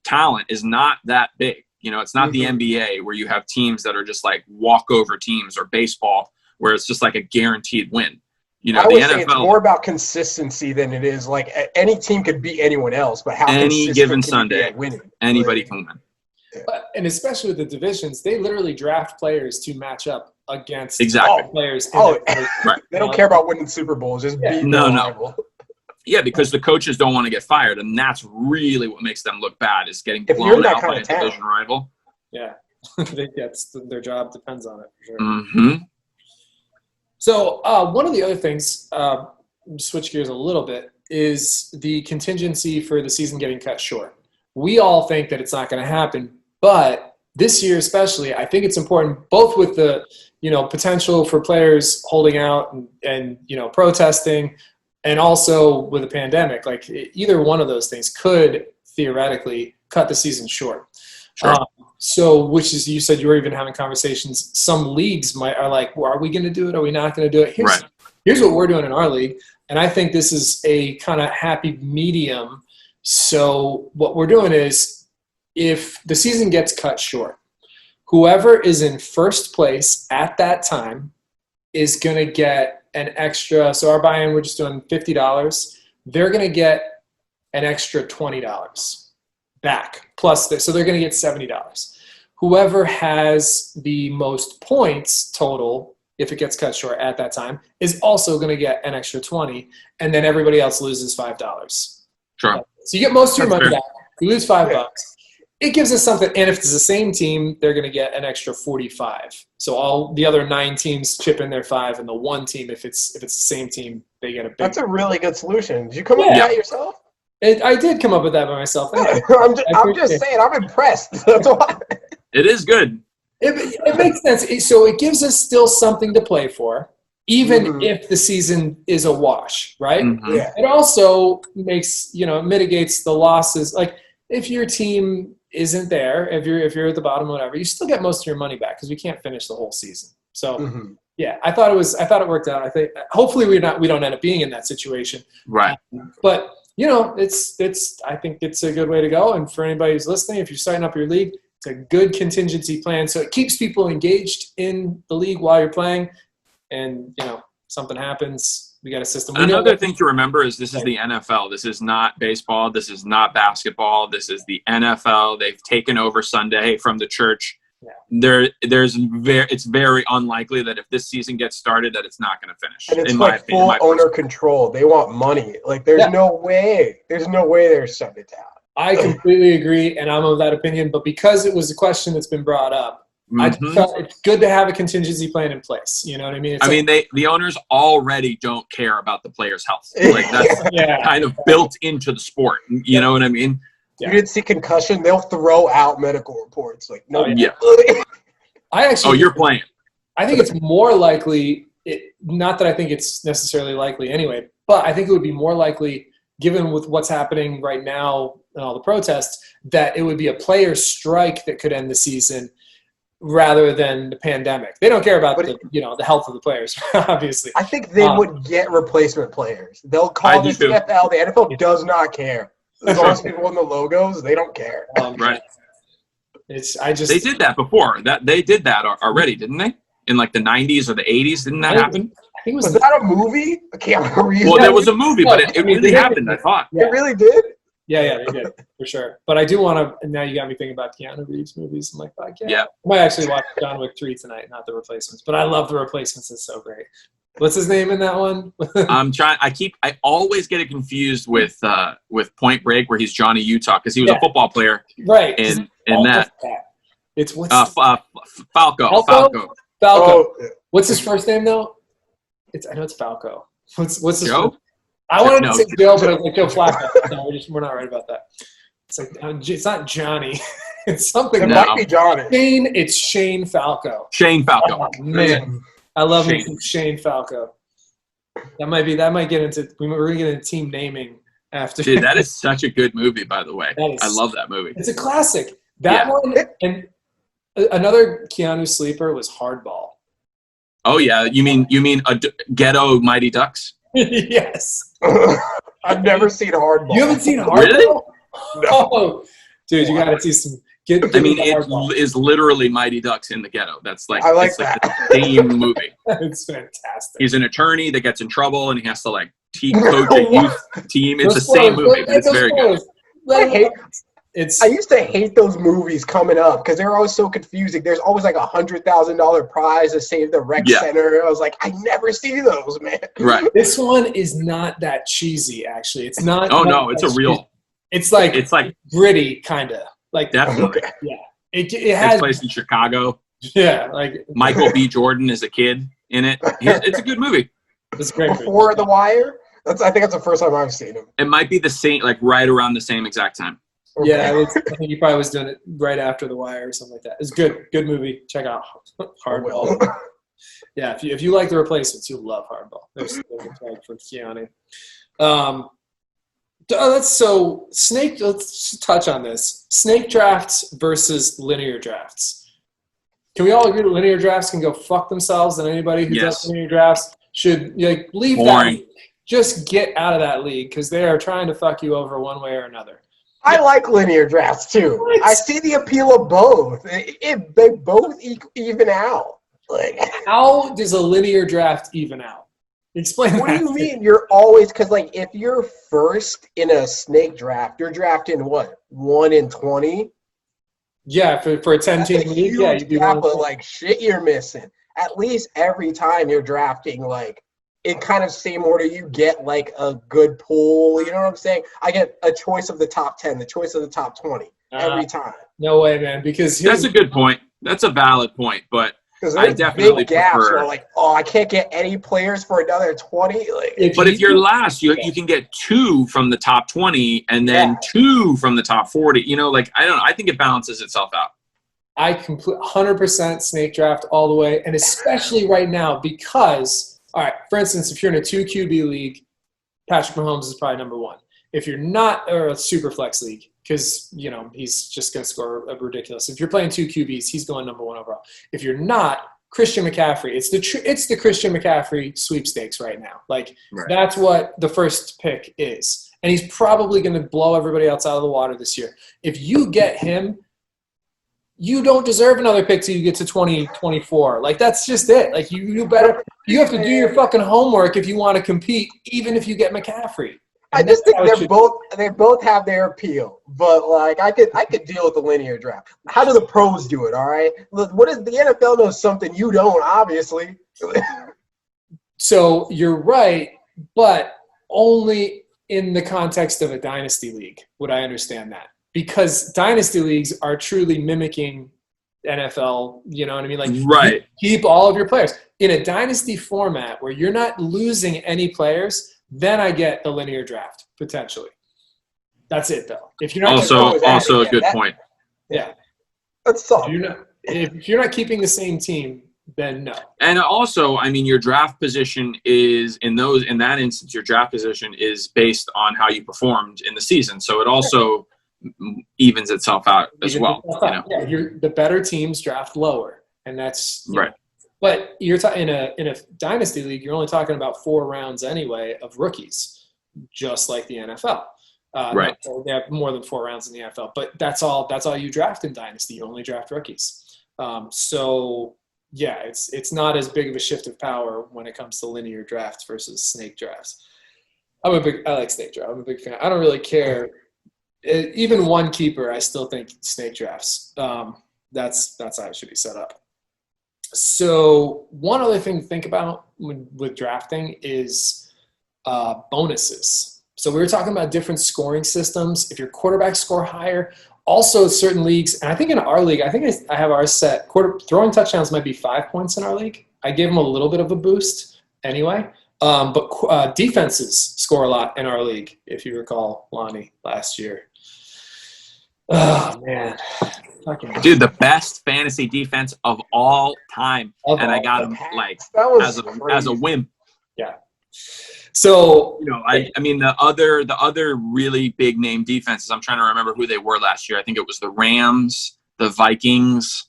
talent is not that big. You know, it's not the NBA where you have teams that are just like walkover teams, or baseball where it's just like a guaranteed win. You know, I would the say NFL, it's more about consistency than it is like any team could beat anyone else, but how any consistent given can you Sunday, be at winning? anybody can win. And especially with the divisions, they literally draft players to match up against Exactly. all players. Right. They don't care about winning Super Bowls, just beating their rival. Yeah, because the coaches don't want to get fired, and that's really what makes them look bad, is getting If blown you're that out kind by a of talent. division rival. Yeah, their job depends on it for sure. Mm-hmm. So one of the other things, switch gears a little bit, is the contingency for the season getting cut short. We all think that it's not going to happen, but this year especially, I think it's important, both with the potential for players holding out and protesting, and also with a pandemic. Like either one of those things could theoretically cut the season short. Sure. So, which is, you said you were even having conversations. Some leagues are like, well, are we going to do it? Are we not going to do it? Here's what we're doing in our league. And I think this is a kind of happy medium. So what we're doing is if the season gets cut short, whoever is in first place at that time is going to get an extra. So our buy-in, we're just doing $50. They're going to get an extra $20 back plus this. So they're going to get $70. Whoever has the most points total, if it gets cut short at that time, is also going to get an extra 20, and then everybody else loses $5. Sure. So you get most of your That's money fair. back. You lose $5. It gives us something, and if it's the same team, they're going to get an extra 45. So all the other 9 teams chip in their 5, and the one team, if it's the same team, they get a big. That's a really good solution. Did you come up with Yeah. that yourself? I did come up with that by myself. Thank you. I'm just appreciate saying, I'm impressed. That's why. It is good. It makes sense. So it gives us still something to play for, even Mhm. if the season is a wash, right? Mhm. Yeah. It also mitigates the losses. Like if your team isn't there, if you're at the bottom, whatever, you still get most of your money back because we can't finish the whole season. So Mhm. yeah, I thought it worked out. I think hopefully we don't end up being in that situation. Right. But I think it's a good way to go. And for anybody who's listening, if you're starting up your league, it's a good contingency plan. So it keeps people engaged in the league while you're playing. And something happens, we got a system. Another thing to remember is this is the NFL. This is not baseball. This is not basketball. This is the NFL. They've taken over Sunday from the church. Yeah. It's very unlikely that if this season gets started that it's not going to finish. And it's in my like opinion, full owner control. They want money. Like there's Yeah. no way. There's no way they're shutting it down. I completely agree, and I'm of that opinion. But because it was a question that's been brought up, I just felt it's good to have a contingency plan in place. You know what I mean? It's the owners already don't care about the players' health. Like that's yeah. kind of built into the sport. You know what I mean? Yeah. You didn't see concussion, they'll throw out medical reports. Like no. Oh, Yeah. I actually. You're playing. I think it's more likely. Not that I think it's necessarily likely anyway, but I think it would be more likely, given with what's happening right now and all the protests, that it would be a player strike that could end the season rather than the pandemic. They don't care about the health of the players, obviously. I think they would get replacement players. They'll I call do this too. NFL. The NFL does not care. As long as people in the logos, they don't care. Right. They They did that before. They did that already, didn't they? In like the 90s or the 80s, didn't that happen? I think it Was that a movie? Keanu Reeves? Well, there was a movie, but it I mean, really they did. happened, I thought. It really did? Yeah, they did for sure. But I do want to. And now you got me thinking about Keanu Reeves movies. I'm like, fuck yeah. Yeah. I might actually watch John Wick 3 tonight, not the replacements. But I love the replacements. It's so great. What's his name in that one? I always get it confused with Point Break, where he's Johnny Utah, because he was a football player Right. in Almost that. It's Falco. Falco. What's his first name though? I know it's Falco. What's his Joe? first? I wanted No. to say Joe, but I was like Joe Flacco. No, we're not right about that. It's like it's not Johnny. It's something. It No. might be Johnny. Shane. It's Shane Falco. Shane Falco. Oh, man, I love me Shane. some Shane Falco. That might get into. We're gonna get into team naming after. Dude, that is such a good movie, by the way. That is- I love that movie. It's a classic. That Yeah. one and another Keanu sleeper was Hardball. Oh yeah, you mean Ghetto Mighty Ducks? Yes. I've never seen Hardball. You haven't seen Hardball? Really? Oh, dude, you gotta see some. I mean, it it is literally Mighty Ducks in the ghetto. That's like I like it's like the same movie. it's fantastic. He's an attorney that gets in trouble and he has to like coach a youth team. It's No the same spoilers. movie, but it's No very good. spoilers. Let it- It's I used to hate those movies coming up because they were always so confusing. There's always like $100,000 prize to save the rec Yeah. center. I was like, I never see those, man. Right. this one is not that cheesy. Actually, it's not. Oh not no, it's a that real. cheesy. It's like It's like gritty, kind of like definitely. Okay. It It's has placed in Chicago. like Michael B. Jordan is a kid in it. It's a good movie. it's a great. movie. Before The Wire? I think that's the first time I've seen him. It might be the same, like right around the same exact time. Okay. Yeah, I think he probably was doing it right after The Wire or something like that. It's good movie. Check out Hardball. Yeah, if you like The Replacements, you'll love Hardball. There's a plug for Keanu. Let's touch on this. Snake drafts versus linear drafts. Can we all agree that linear drafts can go fuck themselves, and anybody who Yes. does linear drafts should leave Boring. that? Just get out of that league because they are trying to fuck you over one way or another. I like linear drafts too. What? I see the appeal of both. They both even out. Like, How does a linear draft even out? Explain what that. do you mean? You're always because like if you're first in a snake draft, you're drafting what 1 in 20. Yeah, for a 10-team That's a league, yeah, huge you'd be gap one. of like shit you're missing. At least every time you're drafting, like in kind of same order, you get like a good pool. You know what I'm saying? I get a choice of the top 10, the choice of the top 20 every time. No way, man. Because That's a good point. That's a valid point, but Because I there's definitely big gaps prefer- where like, oh, I can't get any players for another 20. Like, if you're last, you can get 2 from the top 20 and then Yeah. 2 from the top 40. You know, like I don't know. I think it balances itself out. I 100% snake draft all the way, and especially right now because, all right, for instance, if you're in a 2 QB league, Patrick Mahomes is probably number 1. If you're not, or a super flex league, because he's just going to score a ridiculous. If you're playing 2 QBs, he's going number 1 overall. If you're not, Christian McCaffrey, it's the Christian McCaffrey sweepstakes right now. Like That's what the first pick is, and he's probably going to blow everybody else out of the water this year. If you get him, you don't deserve another pick till you get to 2024. Like that's just it. Like you have to do your fucking homework if you want to compete, even if you get McCaffrey. I just think they both have their appeal, but like I could deal with the linear draft. How do the pros do it? All right, what is the NFL knows something you don't, obviously. So you're right, but only in the context of a dynasty league would I understand that, because dynasty leagues are truly mimicking NFL. You know what I mean? Like Right. You keep all of your players in a dynasty format where you're not losing any players. Then I get the linear draft potentially. That's it though. If you're not also a good point. Yeah. That's all. If you're not keeping the same team, then no. And also, I mean, your draft position is in that instance, your draft position is based on how you performed in the season. So it also evens itself out as well. Yeah, the better teams draft lower, and that's right. But you're in a dynasty league, you're only talking about 4 rounds anyway of rookies, just like the NFL. Right. They have more than 4 rounds in the NFL, but that's all you draft in dynasty. You only draft rookies. So yeah, it's not as big of a shift of power when it comes to linear drafts versus snake drafts. I like snake draft. I'm a big fan. I don't really care. Even one keeper, I still think snake drafts. That's how it should be set up. So one other thing to think about with drafting is bonuses. So we were talking about different scoring systems. If your quarterbacks score higher, also certain leagues, and I think in our league, I think I have ours set. Throwing touchdowns might be 5 points in our league. I gave them a little bit of a boost anyway. But defenses score a lot in our league, if you recall, Lonnie, last year. Oh, man. Dude, the best fantasy defense of all time. I got him like as a whim. Yeah. So I mean the other really big name defenses, I'm trying to remember who they were last year. I think it was the Rams, the Vikings,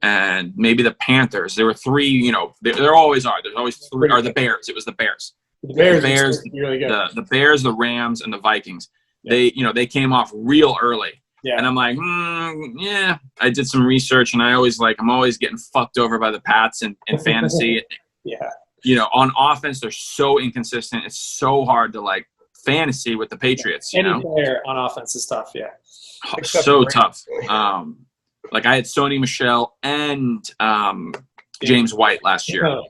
and maybe the Panthers. There were 3, there always are. There's always 3, or the Bears. It was the Bears. The Bears really good. The Bears, the Rams, and the Vikings. Yeah. They came off real early. Yeah. And I'm like, yeah. I did some research, and I'm always getting fucked over by the Pats in fantasy. Yeah. On offense, they're so inconsistent. It's so hard to fantasy with the Patriots. Any player on offense is tough. Yeah. So tough. I had Sony Michel and James White last year.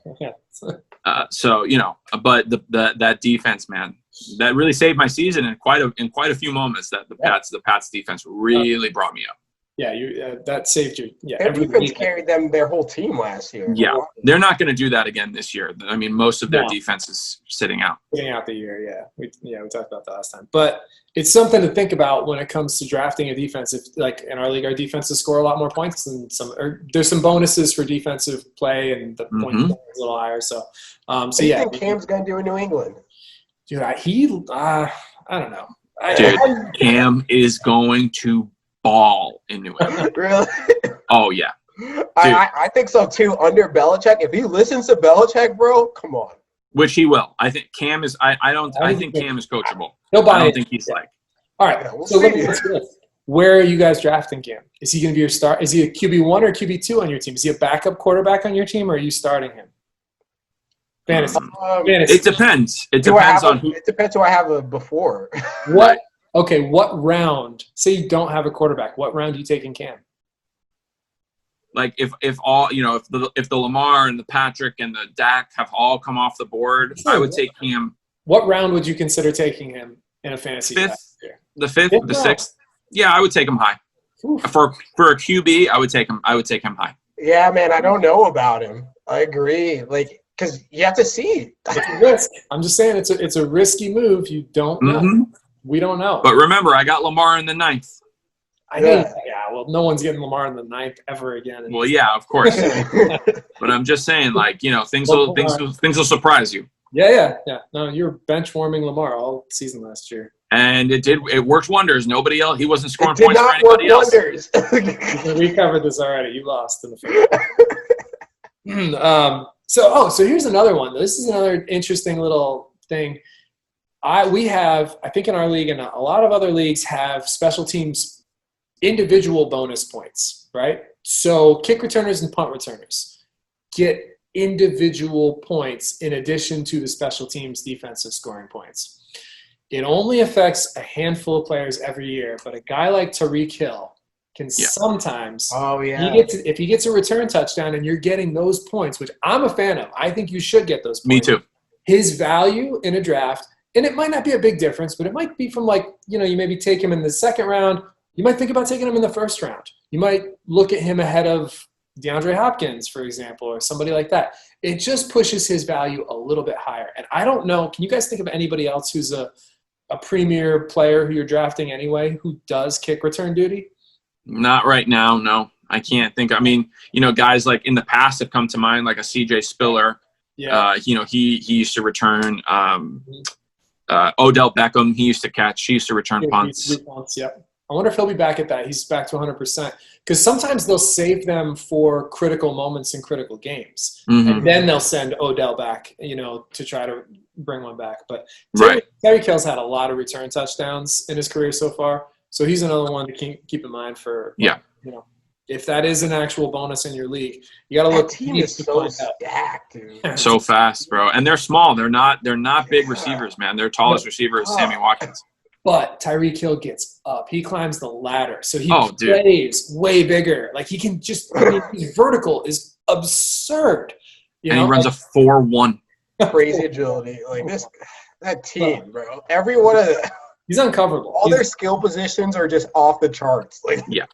But that defense, man, that really saved my season in quite a few moments. That the Pats defense really brought me up. Yeah, that saved you. Yeah, their defense carried them their whole team last year. Yeah, they're not going to do that again this year. I mean, most of their defense is sitting out. Sitting out the year, yeah. We talked about that last time. But it's something to think about when it comes to drafting a defense. If in our league, our defenses score a lot more points than some. Or there's some bonuses for defensive play, and the point is a little higher. So, what do you think Cam's going to do in New England? Dude, I don't know. Cam is going to ball in New England. Really? Oh yeah. I think so too. Under Belichick, if he listens to Belichick, bro, come on. Which he will. I think Cam is. I think Cam is coachable. He'll buy. I don't think he's All right. Yeah, we'll So let see. me ask you this. Where are you guys drafting Cam? Is he going to be your start? Is he a QB1 or QB2 on your team? Is he a backup quarterback on your team, or are you starting him? Fantasy. Fantasy. It depends. It Do I depends have on who. it depends who I have a before. What? Okay. What round? Say you don't have a quarterback. What round are you taking Cam? Like if all if the Lamar and the Patrick and the Dak have all come off the board, I would take Cam What round would you consider taking him in a fantasy draft fifth, year? the fifth, Fifth the round. sixth. Yeah, I would take him high. Oof. For a QB, I would take him high. Yeah, man, I don't know about him. I agree. Like, because you have to see. It's a risk. I'm just saying it's a risky move. You don't know. Mhm. We don't know. But remember, I got Lamar in the 9th. I know. Yeah. Yeah. Well, no one's getting Lamar in the 9th ever again. Well, yeah, of course. But I'm just saying, like, things will surprise you. Yeah. No, you were bench warming Lamar all season last year. And it worked wonders. Nobody else. He wasn't scoring It did points for not work anybody else. wonders. We covered this already. You lost in the first. So here's another one. This is another interesting little thing. We have, I think in our league and a lot of other leagues have special teams individual bonus points, right? So kick returners and punt returners get individual points in addition to the special teams defensive scoring points. It only affects a handful of players every year, but a guy like Tyreek Hill can sometimes, Oh yeah. if he gets a return touchdown and you're getting those points, which I'm a fan of, I think you should get those points. Me too. His value in a draft, and it might not be a big difference, but it might be from you maybe take him in the second round. You might think about taking him in the first round. You might look at him ahead of DeAndre Hopkins, for example, or somebody like that. It just pushes his value a little bit higher. And I don't know, can you guys think of anybody else who's a premier player who you're drafting anyway who does kick return duty? Not right now, no. I can't think. I mean, guys like in the past have come to mind, like a CJ Spiller. Yeah. He used to return. Odell Beckham, he used to return punts. Yep. I wonder if he'll be back at that. He's back to 100%. Because sometimes they'll save them for critical moments in critical games. Mhm. And then they'll send Odell back, to try to bring one back. But Right. Tyreek Hill's had a lot of return touchdowns in his career so far. So he's another one to keep in mind for, if that is an actual bonus in your league, you got to look. That team is so stacked, dude. So fast, bro. And they're small. They're not big receivers, man. Their tallest receiver is Sammy Watkins. But Tyreek Hill gets up. He climbs the ladder. So he Dude. plays way bigger. Like he can his vertical is absurd. And he runs a 4.1. Crazy agility. Like that team, bro. Every one of he's uncoverable. all their skill positions are just off the charts. Like Yeah.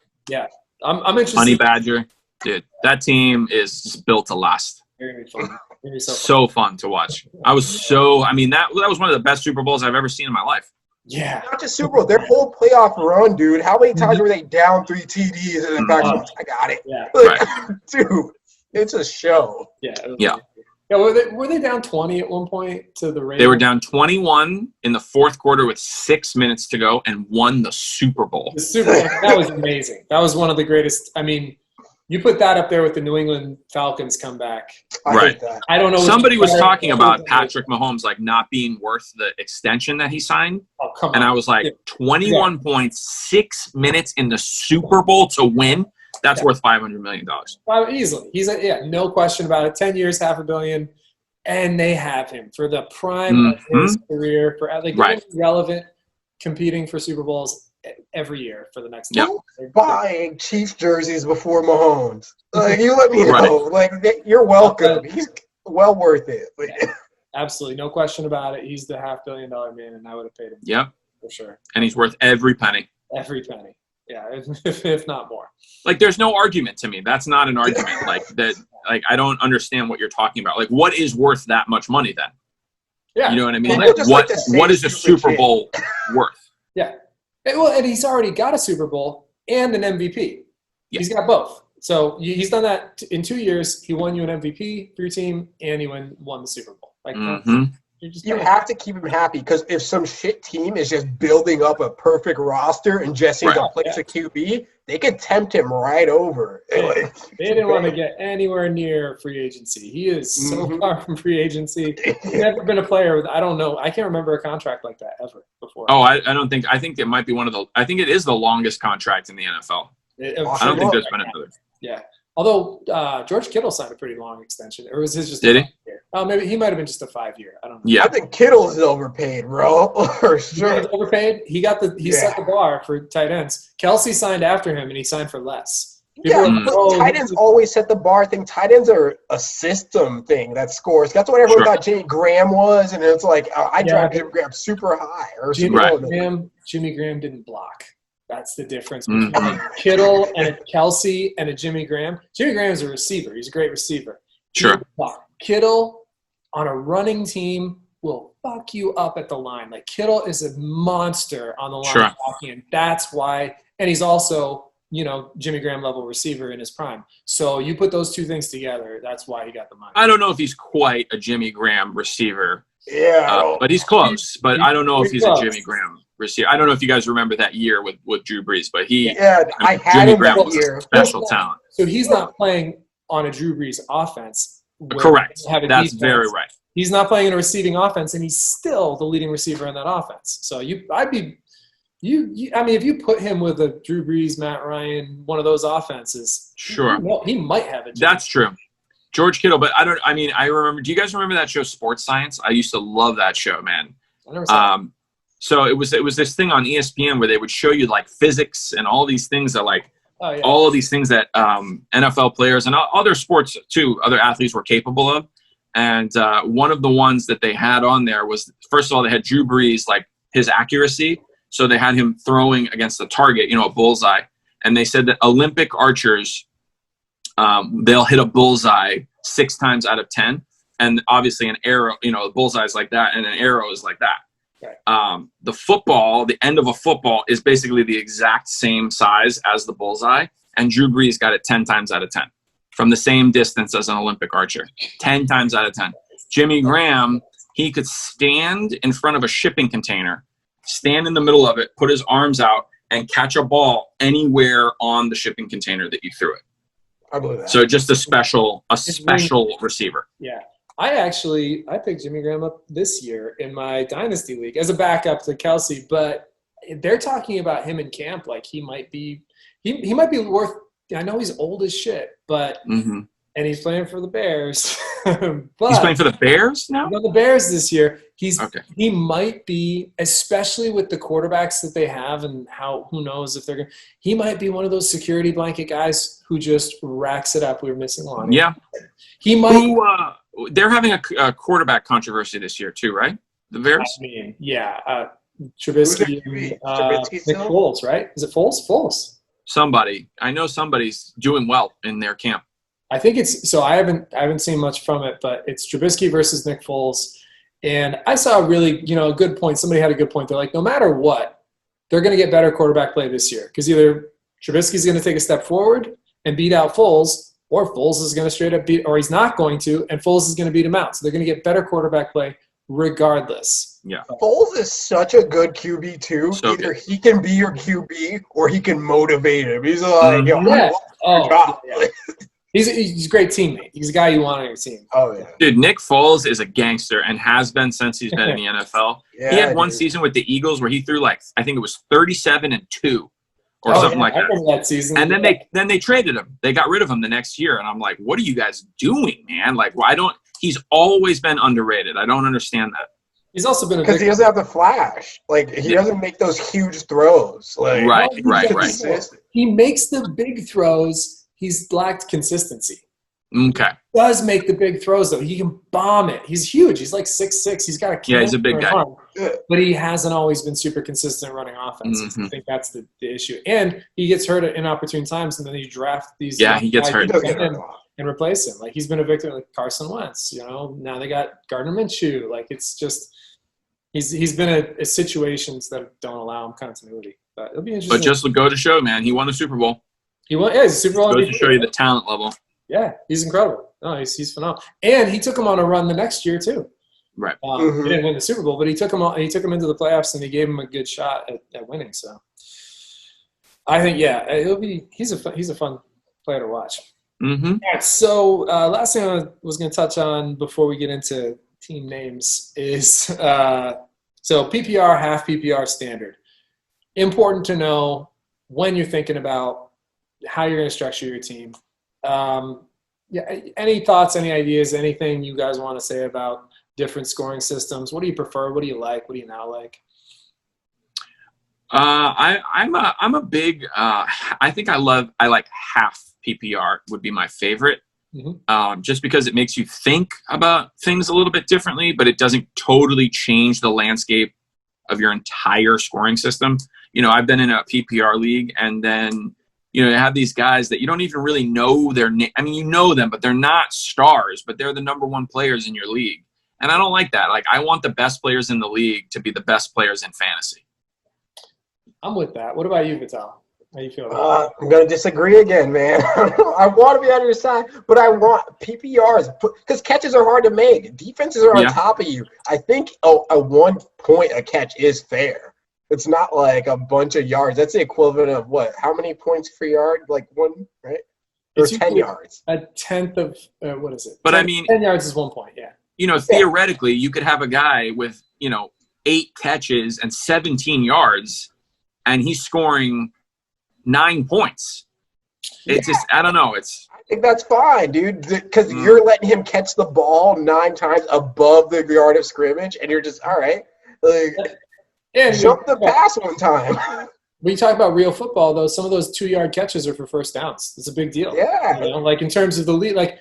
I'm interested. Honey Badger. Dude, that team is just built to last. They're gonna be fun. They're gonna be so fun. So fun to watch. That was one of the best Super Bowls I've ever seen in my life. Yeah. not just Super Bowl, their whole playoff run, dude. How many times were they down 3 TDs and then back? I got it. Yeah. Like, dude, it's a show. Yeah. Yeah. Yeah. Were they down 20 at one point to the Ravens? They were down 21 in the fourth quarter with 6 minutes to go and won the Super Bowl. The Super Bowl. That was amazing. That was one of the greatest. I mean, you put that up there with the New England Falcons comeback. I Right. hate that. I don't know. Somebody was talking about Patrick Mahomes like not being worth the extension that he signed. Oh, come on. And I was like, 21 points, 6 minutes in the Super Bowl to win. That's worth $500 million. Well, easily. He's no question about it. 10 years, $500 million. And they have him for the prime of his career, for relevant, competing for Super Bowls every year for the next Yep. Buying Chiefs jerseys before Mahomes. Like, you let me know. Like, you're welcome. He's well worth it. Like, Absolutely. No question about it. He's the $500 million man, and I would have paid him Yep. for sure. And he's worth every penny. Every penny. Yeah, if not more. Like, there's no argument to me. That's not an argument. Like, that. Like, I don't understand what you're talking about. Like, what is worth that much money then? Yeah. You know what I mean? People just like to say What is a stupid Super shit. Bowl worth? Yeah. And he's already got a Super Bowl and an MVP. Yeah. He's got both. So he's done that in 2 years. He won you an MVP for your team, and he won the Super Bowl. Like, you have to keep him happy because if some shit team is just building up a perfect roster and just needs to place a QB, they could tempt him right over. They didn't want to get anywhere near free agency. He is so far from free agency. He's never been a player with, I don't know, I can't remember a contract like that ever before. before. Oh, I don't think. I think it might be one of the. I think it is the longest contract in the NFL. I don't think there's been another. Yeah. Although George Kittle signed a pretty long extension, or was his just? Did he? 5 year? Oh, maybe he might have been just a 5 year. I don't know. Yeah. I think Kittle's overpaid, bro. For sure. He's overpaid. He set the bar for tight ends. Kelsey signed after him, and he signed for less. Yeah, but tight ends always set the bar thing. Tight ends are a system thing that scores. That's what everyone thought Jimmy Graham was, and it's like I drive Jimmy Graham super high. Or Jimmy Graham didn't block. That's the difference between a Kittle and a Kelsey and a Jimmy Graham. Jimmy Graham's a receiver. He's a great receiver. Sure. Kittle on a running team will fuck you up at the line. Like Kittle is a monster on the line blocking, and that's why. And he's also, Jimmy Graham level receiver in his prime. So you put those two things together, that's why he got the money. I don't know if he's quite a Jimmy Graham receiver. Yeah. But he's close. But I don't know if he's a Jimmy Graham receiver. I don't know if you guys remember that year with Drew Brees, but I had Jimmy him Graham that was year. a special talent. So he's not playing on a Drew Brees offense. Correct. That's very right. He's not playing in a receiving offense, and he's still the leading receiver in that offense. So if you put him with a Drew Brees, Matt Ryan, one of those offenses, sure, he might have it. That's true. George Kittle, but I remember. Do you guys remember that show, Sports Science? I used to love that show, man. I never saw it. So it was this thing on ESPN where they would show you like physics and all these things that all of these things that NFL players and other sports too, other athletes were capable of. And one of the ones that they had on there was, first of all, they had Drew Brees, like his accuracy. So they had him throwing against the target, a bullseye. And they said that Olympic archers, they'll hit a bullseye 6 times out of 10. And obviously an arrow, a bullseye is like that, and an arrow is like that. Okay. The end of a football is basically the exact same size as the bullseye. And Drew Brees got it 10 times out of 10 from the same distance as an Olympic archer, 10 times out of 10. Jimmy Graham, he could stand in front of a shipping container, stand in the middle of it, put his arms out, and catch a ball anywhere on the shipping container that you threw it. I believe that. So just a special receiver. Yeah. I picked Jimmy Graham up this year in my Dynasty League as a backup to Kelsey, but they're talking about him in camp like he might be worth – I know he's old as shit, but and he's playing for the Bears. But he's playing for the Bears now? The Bears this year. He might be, especially with the quarterbacks that they have and who knows if they're going to – he might be one of those security blanket guys who just racks it up. We were missing one. Yeah. He might they're having a quarterback controversy this year too, right? The Bears? Trubisky, Nick Foles, right? Is it Foles? Foles. Somebody. I know somebody's doing well in their camp. I think it's – so I haven't seen much from it, but it's Trubisky versus Nick Foles. And I saw a really, a good point. Somebody had a good point. They're like, no matter what, they're going to get better quarterback play this year because either Trubisky's going to take a step forward and beat out Foles, or Foles is going to straight up or he's not going to, and Foles is going to beat him out. So they're going to get better quarterback play regardless. Yeah. Foles is such a good QB too. So either he can be your QB or he can motivate him. He's like, He's a great teammate. He's a guy you want on your team. Oh, yeah. Dude, Nick Foles is a gangster and has been since he's been in the NFL. Yeah, he had one season with the Eagles where he threw I think it was 37-2 or something like I that. remember that season. And then they traded him. They got rid of him the next year. And I'm like, what are you guys doing, man? He's always been underrated. I don't understand that. He's also been because he doesn't have the flash. He doesn't make those huge throws. Right. He makes the big throws. He's lacked consistency. Okay. He does make the big throws, though. He can bomb it. He's huge. He's like 6'6". He's got a he's a big guy. Arm, but he hasn't always been super consistent running offenses. I think that's the issue. And he gets hurt at inopportune times, and then you draft these. Yeah, he gets hurt. And replace him. He's been a victim like Carson Wentz. Now they got Gardner Minshew. It's just he's been a situations that don't allow him continuity. But it'll be interesting. But just go to show, man, he won a Super Bowl. He's a Super Bowl. Goes to show you the talent level. Yeah, he's incredible. No, he's phenomenal. And he took him on a run the next year too. Right. He didn't win the Super Bowl, but he took him into the playoffs and he gave him a good shot at winning. So I think he's a fun player to watch. Mm-hmm. Yeah, so last thing I was going to touch on before we get into team names is So PPR, half PPR, standard. Important to know when you're thinking about how you're going to structure your team. Yeah, any thoughts, any ideas, anything you guys want to say about different scoring systems? What do you prefer? What do you like? What do you not like? I'm a big. I think I like half PPR would be my favorite. Just because it makes you think about things a little bit differently, but it doesn't totally change the landscape of your entire scoring system. You know, I've been in a PPR league, and then, you know, you have these guys that you don't even really know their name. I mean, you know them, but they're not stars, but they're the number one players in your league. And I don't like that. Like, I want the best players in the league to be the best players in fantasy. I'm with that. What about you, Vital? How you feel? I'm going to disagree again, man. I want to be on your side, but I want PPRs because catches are hard to make. Defenses are on top of you. I think a 1 point a catch is fair. It's not like a bunch of yards. That's the equivalent of what? How many points per yard? Like 1, right? Or It's 10 yards. A tenth of what is it? But 10, I mean, 10 yards is 1 point. Yeah. You know, theoretically, you could have a guy with, you know, 8 catches and 17 yards, and he's scoring 9 points. It's just, I don't know. I think that's fine, dude, because you're letting him catch the ball 9 times above the yard of scrimmage, and you're just, all right, like, jump the pass one time. When you talk about real football, though, some of those 2-yard catches are for first downs. It's a big deal. Yeah. You know, like in terms of the lead, like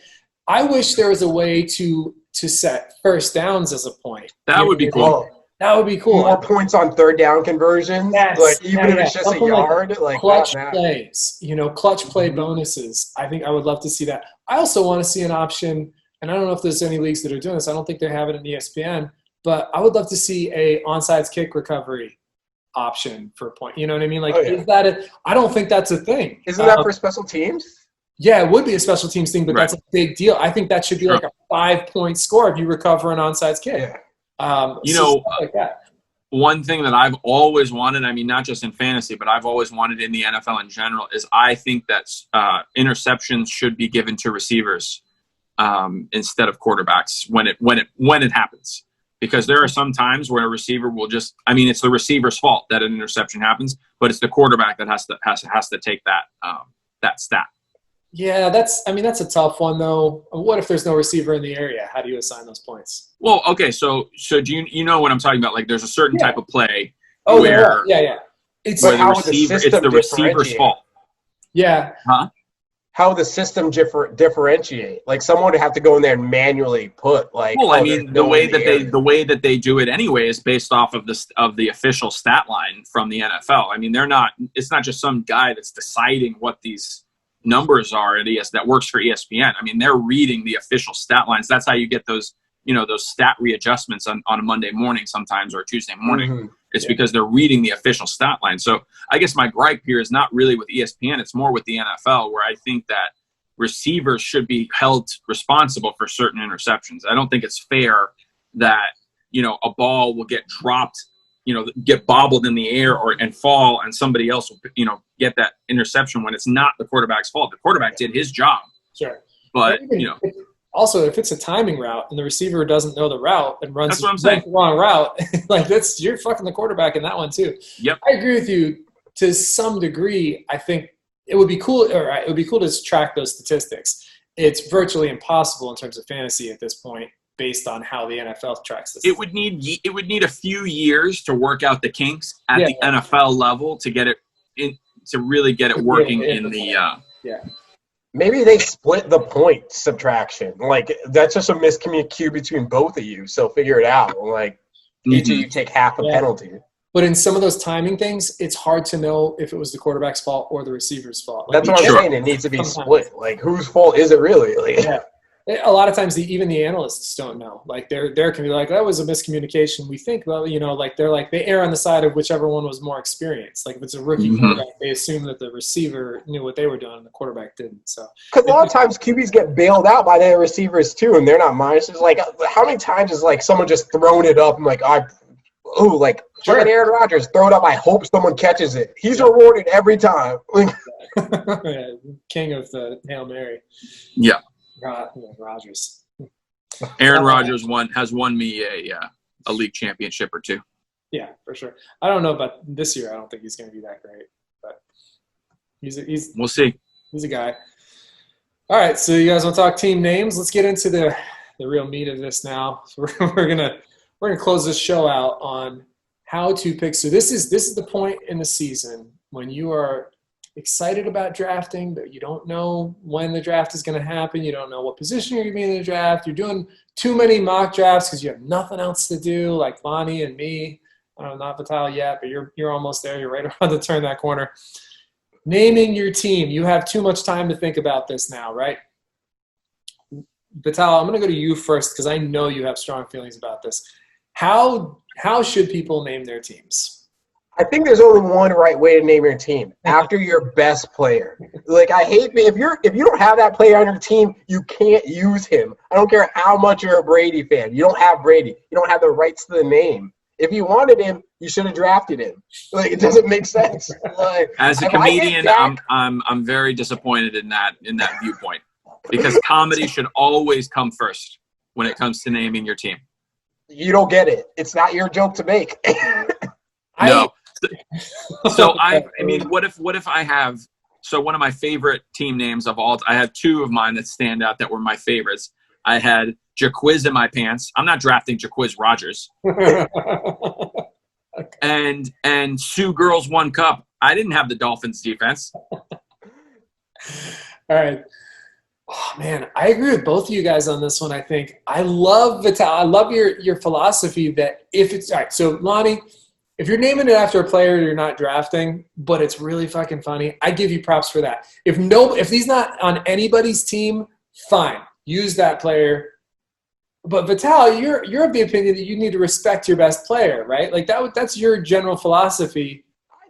I wish there was a way to set first downs as a point. That would be cool. That would be cool. More points on 3rd down conversions. Yes. Like, even if it's just Something a yard. Like clutch that. plays, you know, clutch play bonuses. I think I would love to see that. I also want to see an option, and I don't know if there's any leagues that are doing this. I don't think they have it in ESPN, but I would love to see a onside kick recovery option for a point. You know what I mean? Like, is that I don't think that's a thing. Isn't that for special teams? Yeah, it would be a special teams thing, but that's a big deal. I think that should be like a 5-point score if you recover an onside kick. Yeah. You know, like that. One thing that I've always wanted, I mean, not just in fantasy, but I've always wanted in the NFL in general, is I think that interceptions should be given to receivers instead of quarterbacks when it happens. Because there are some times where a receiver will just, I mean, it's the receiver's fault that an interception happens, but it's the quarterback that has to take that stat. Yeah, that's a tough one though. What if there's no receiver in the area? How do you assign those points? Well, okay, so do you know what I'm talking about? Like, there's a certain type of play where it's the receiver's fault. Yeah. Huh? How the system differentiate? Like, someone would have to go in there and manually put like. Well, I mean, the way that they do it anyway is based off of the official stat line from the NFL. I mean, it's not just some guy that's deciding what these numbers are at that works for ESPN. I mean, they're reading the official stat lines. That's how you get those, you know, those stat readjustments on a Monday morning sometimes, or a Tuesday morning. Mm-hmm. It's because they're reading the official stat line. So I guess my gripe here is not really with ESPN. It's more with the NFL, where I think that receivers should be held responsible for certain interceptions. I don't think it's fair that, you know, a ball will get dropped, you know, get bobbled in the air and fall, and somebody else will, you know, get that interception when it's not the quarterback's fault. The quarterback did his job. Sure. But, you know. Also, if it's a timing route and the receiver doesn't know the route and runs the wrong route, like you're fucking the quarterback in that one too. Yep. I agree with you to some degree. I think it would be cool, to track those statistics. It's virtually impossible in terms of fantasy at this point, based on how the NFL tracks this. It would need a few years to work out the kinks at the NFL level to get it in, to really get it working in the. Maybe they split the point subtraction. Like, that's just a miscommunication between both of you. So figure it out. Like, each of you take half a penalty. But in some of those timing things, it's hard to know if it was the quarterback's fault or the receiver's fault. Like, that's what I'm saying. It needs to be split. Like, whose fault is it really? Like, a lot of times even the analysts don't know. Like, there can be like, that was a miscommunication. We think, well, you know, like they err on the side of whichever one was more experienced. Like, if it's a rookie quarterback, they assume that the receiver knew what they were doing and the quarterback didn't. So because a lot of times QBs get bailed out by their receivers too, and they're not minus. It's like, how many times is like someone just throwing it up and like, Aaron Rodgers, throw it up. I hope someone catches it. He's rewarded every time. King of the Hail Mary. Yeah. Rodgers. Aaron Rodgers has won me a league championship or two. Yeah, for sure. I don't know about this year. I don't think he's going to be that great, but We'll see. he's a guy. All right, so you guys want to talk team names? Let's get into the real meat of this now. So we're gonna close this show out on how to pick. So this is the point in the season when you are excited about drafting, but you don't know when the draft is going to happen. You don't know what position you're going to be in the draft. You're doing too many mock drafts because you have nothing else to do, like Lonnie and me. I don't know, not Vital yet, but you're almost there. You're right around to turn that corner. Naming your team. You have too much time to think about this now, right? Vital, I'm going to go to you first because I know you have strong feelings about this. How should people name their teams? I think there's only one right way to name your team, after your best player. Like, I hate if you don't have that player on your team, you can't use him. I don't care how much you're a Brady fan. You don't have Brady. You don't have the rights to the name. If you wanted him, you should have drafted him. Like, it doesn't make sense. Like, As a comedian, I'm very disappointed in that viewpoint, because comedy should always come first when it comes to naming your team. You don't get it. It's not your joke to make. No. So I mean, what if I have, so one of my favorite team names of all, I have two of mine that stand out that were my favorites. I had Jaquiz in my pants. I'm not drafting Jaquiz Rogers. and Sioux Girls 1 Cup. I didn't have the Dolphins defense. All right. Oh, man, I agree with both of you guys on this one. I think I love Vital. I love your philosophy that if it's all right. So Lonnie, if you're naming it after a player you're not drafting, but it's really fucking funny, I give you props for that. If he's not on anybody's team, fine, use that player. But Vital, you're of the opinion that you need to respect your best player, right? Like that's your general philosophy.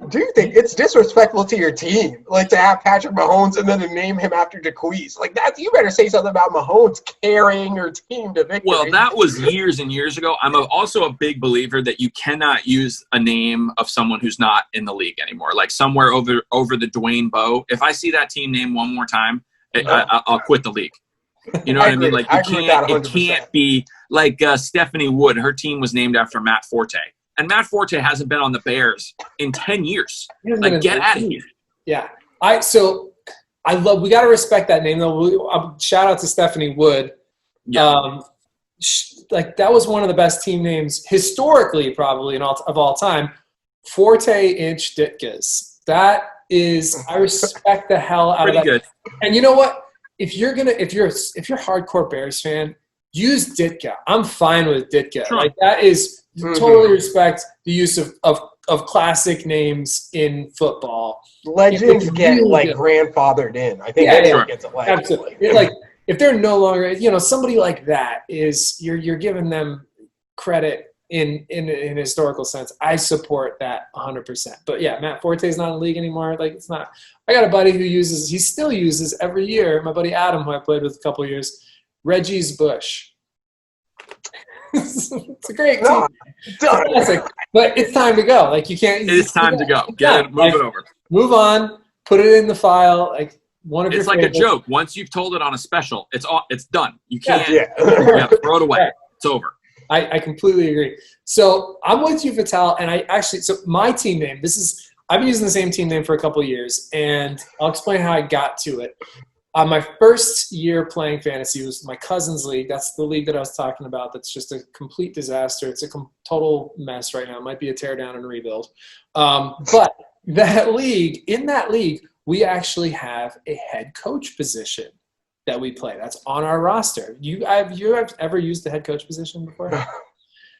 Do you think it's disrespectful to your team, like, to have Patrick Mahomes and then to name him after Jaquiz? Like, that, you better say something about Mahomes carrying your team to victory. Well, that was years and years ago. I'm also a big believer that you cannot use a name of someone who's not in the league anymore. Like somewhere over the Dwayne Bowe. If I see that team name one more time, I'll quit the league. You know what I mean? Like, it can't be like Stephanie Wood. Her team was named after Matt Forte. And Matt Forte hasn't been on the Bears in 10 years. Like, get out of here. Yeah. We got to respect that name, though. Shout out to Stephanie Wood. Yeah. Like, that was one of the best team names historically, probably, of all time. Forte Inch Ditkas. That is, I respect the hell out Pretty of that. good. And you know what? If you're a hardcore Bears fan, use Ditka. I'm fine with Ditka. Sure. Like, that is totally respect the use of classic names in football. Legends get grandfathered in. I think everyone gets a legend. Absolutely. Like, if they're no longer, somebody like that is you're giving them credit in a historical sense. I support that 100%. But yeah, Matt Forte's not in the league anymore. Like, it's not. I got a buddy he still uses every year. My buddy Adam, who I played with a couple of years, Reggie's Bush. It's a great team. But it's time to go. Like, you can't. It's time to go. Move it over. Move on. Put it in the file. Like, one of your. It's like favorites. a joke. Once you've told it on a special, it's done. You can't. Yeah. Throw it away. Right. It's over. I completely agree. So I'm with you, Vital, and so my team name. I've been using the same team name for a couple of years, and I'll explain how I got to it. My first year playing fantasy was my cousin's league. That's the league that I was talking about. That's just a complete disaster. It's a total mess right now. It might be a tear down and rebuild. But in that league, we actually have a head coach position that we play. That's on our roster. You have ever used the head coach position before?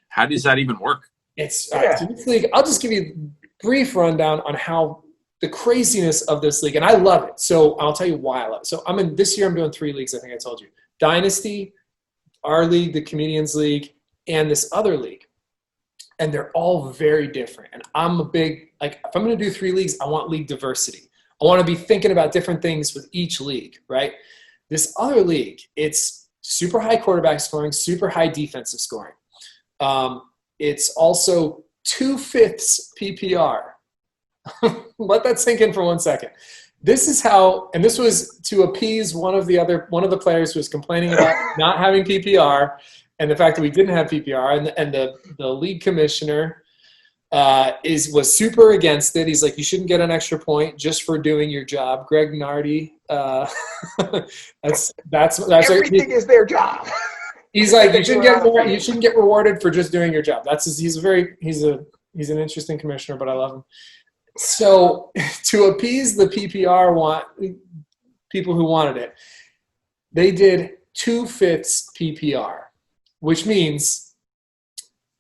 How does that even work? So this league, I'll just give you a brief rundown on how the craziness of this league, and I love it. So I'll tell you why I love it. So this year I'm doing 3 leagues, I think I told you. Dynasty, our league, the Comedians League, and this other league. And they're all very different. And I'm a big, if I'm going to do 3 leagues, I want league diversity. I want to be thinking about different things with each league, right? This other league, it's super high quarterback scoring, super high defensive scoring. It's also 2/5 PPR. Let that sink in for 1 second. This is how, and this was to appease one of the players who was complaining about not having PPR and the fact that we didn't have PPR, and the league commissioner was super against it. He's like, you shouldn't get an extra point just for doing your job. Greg Nardi, that's Everything is their job. He's like, you shouldn't get rewarded for just doing your job. He's an interesting commissioner, but I love him. So to appease the PPR people who wanted it, they did 2/5 PPR, which means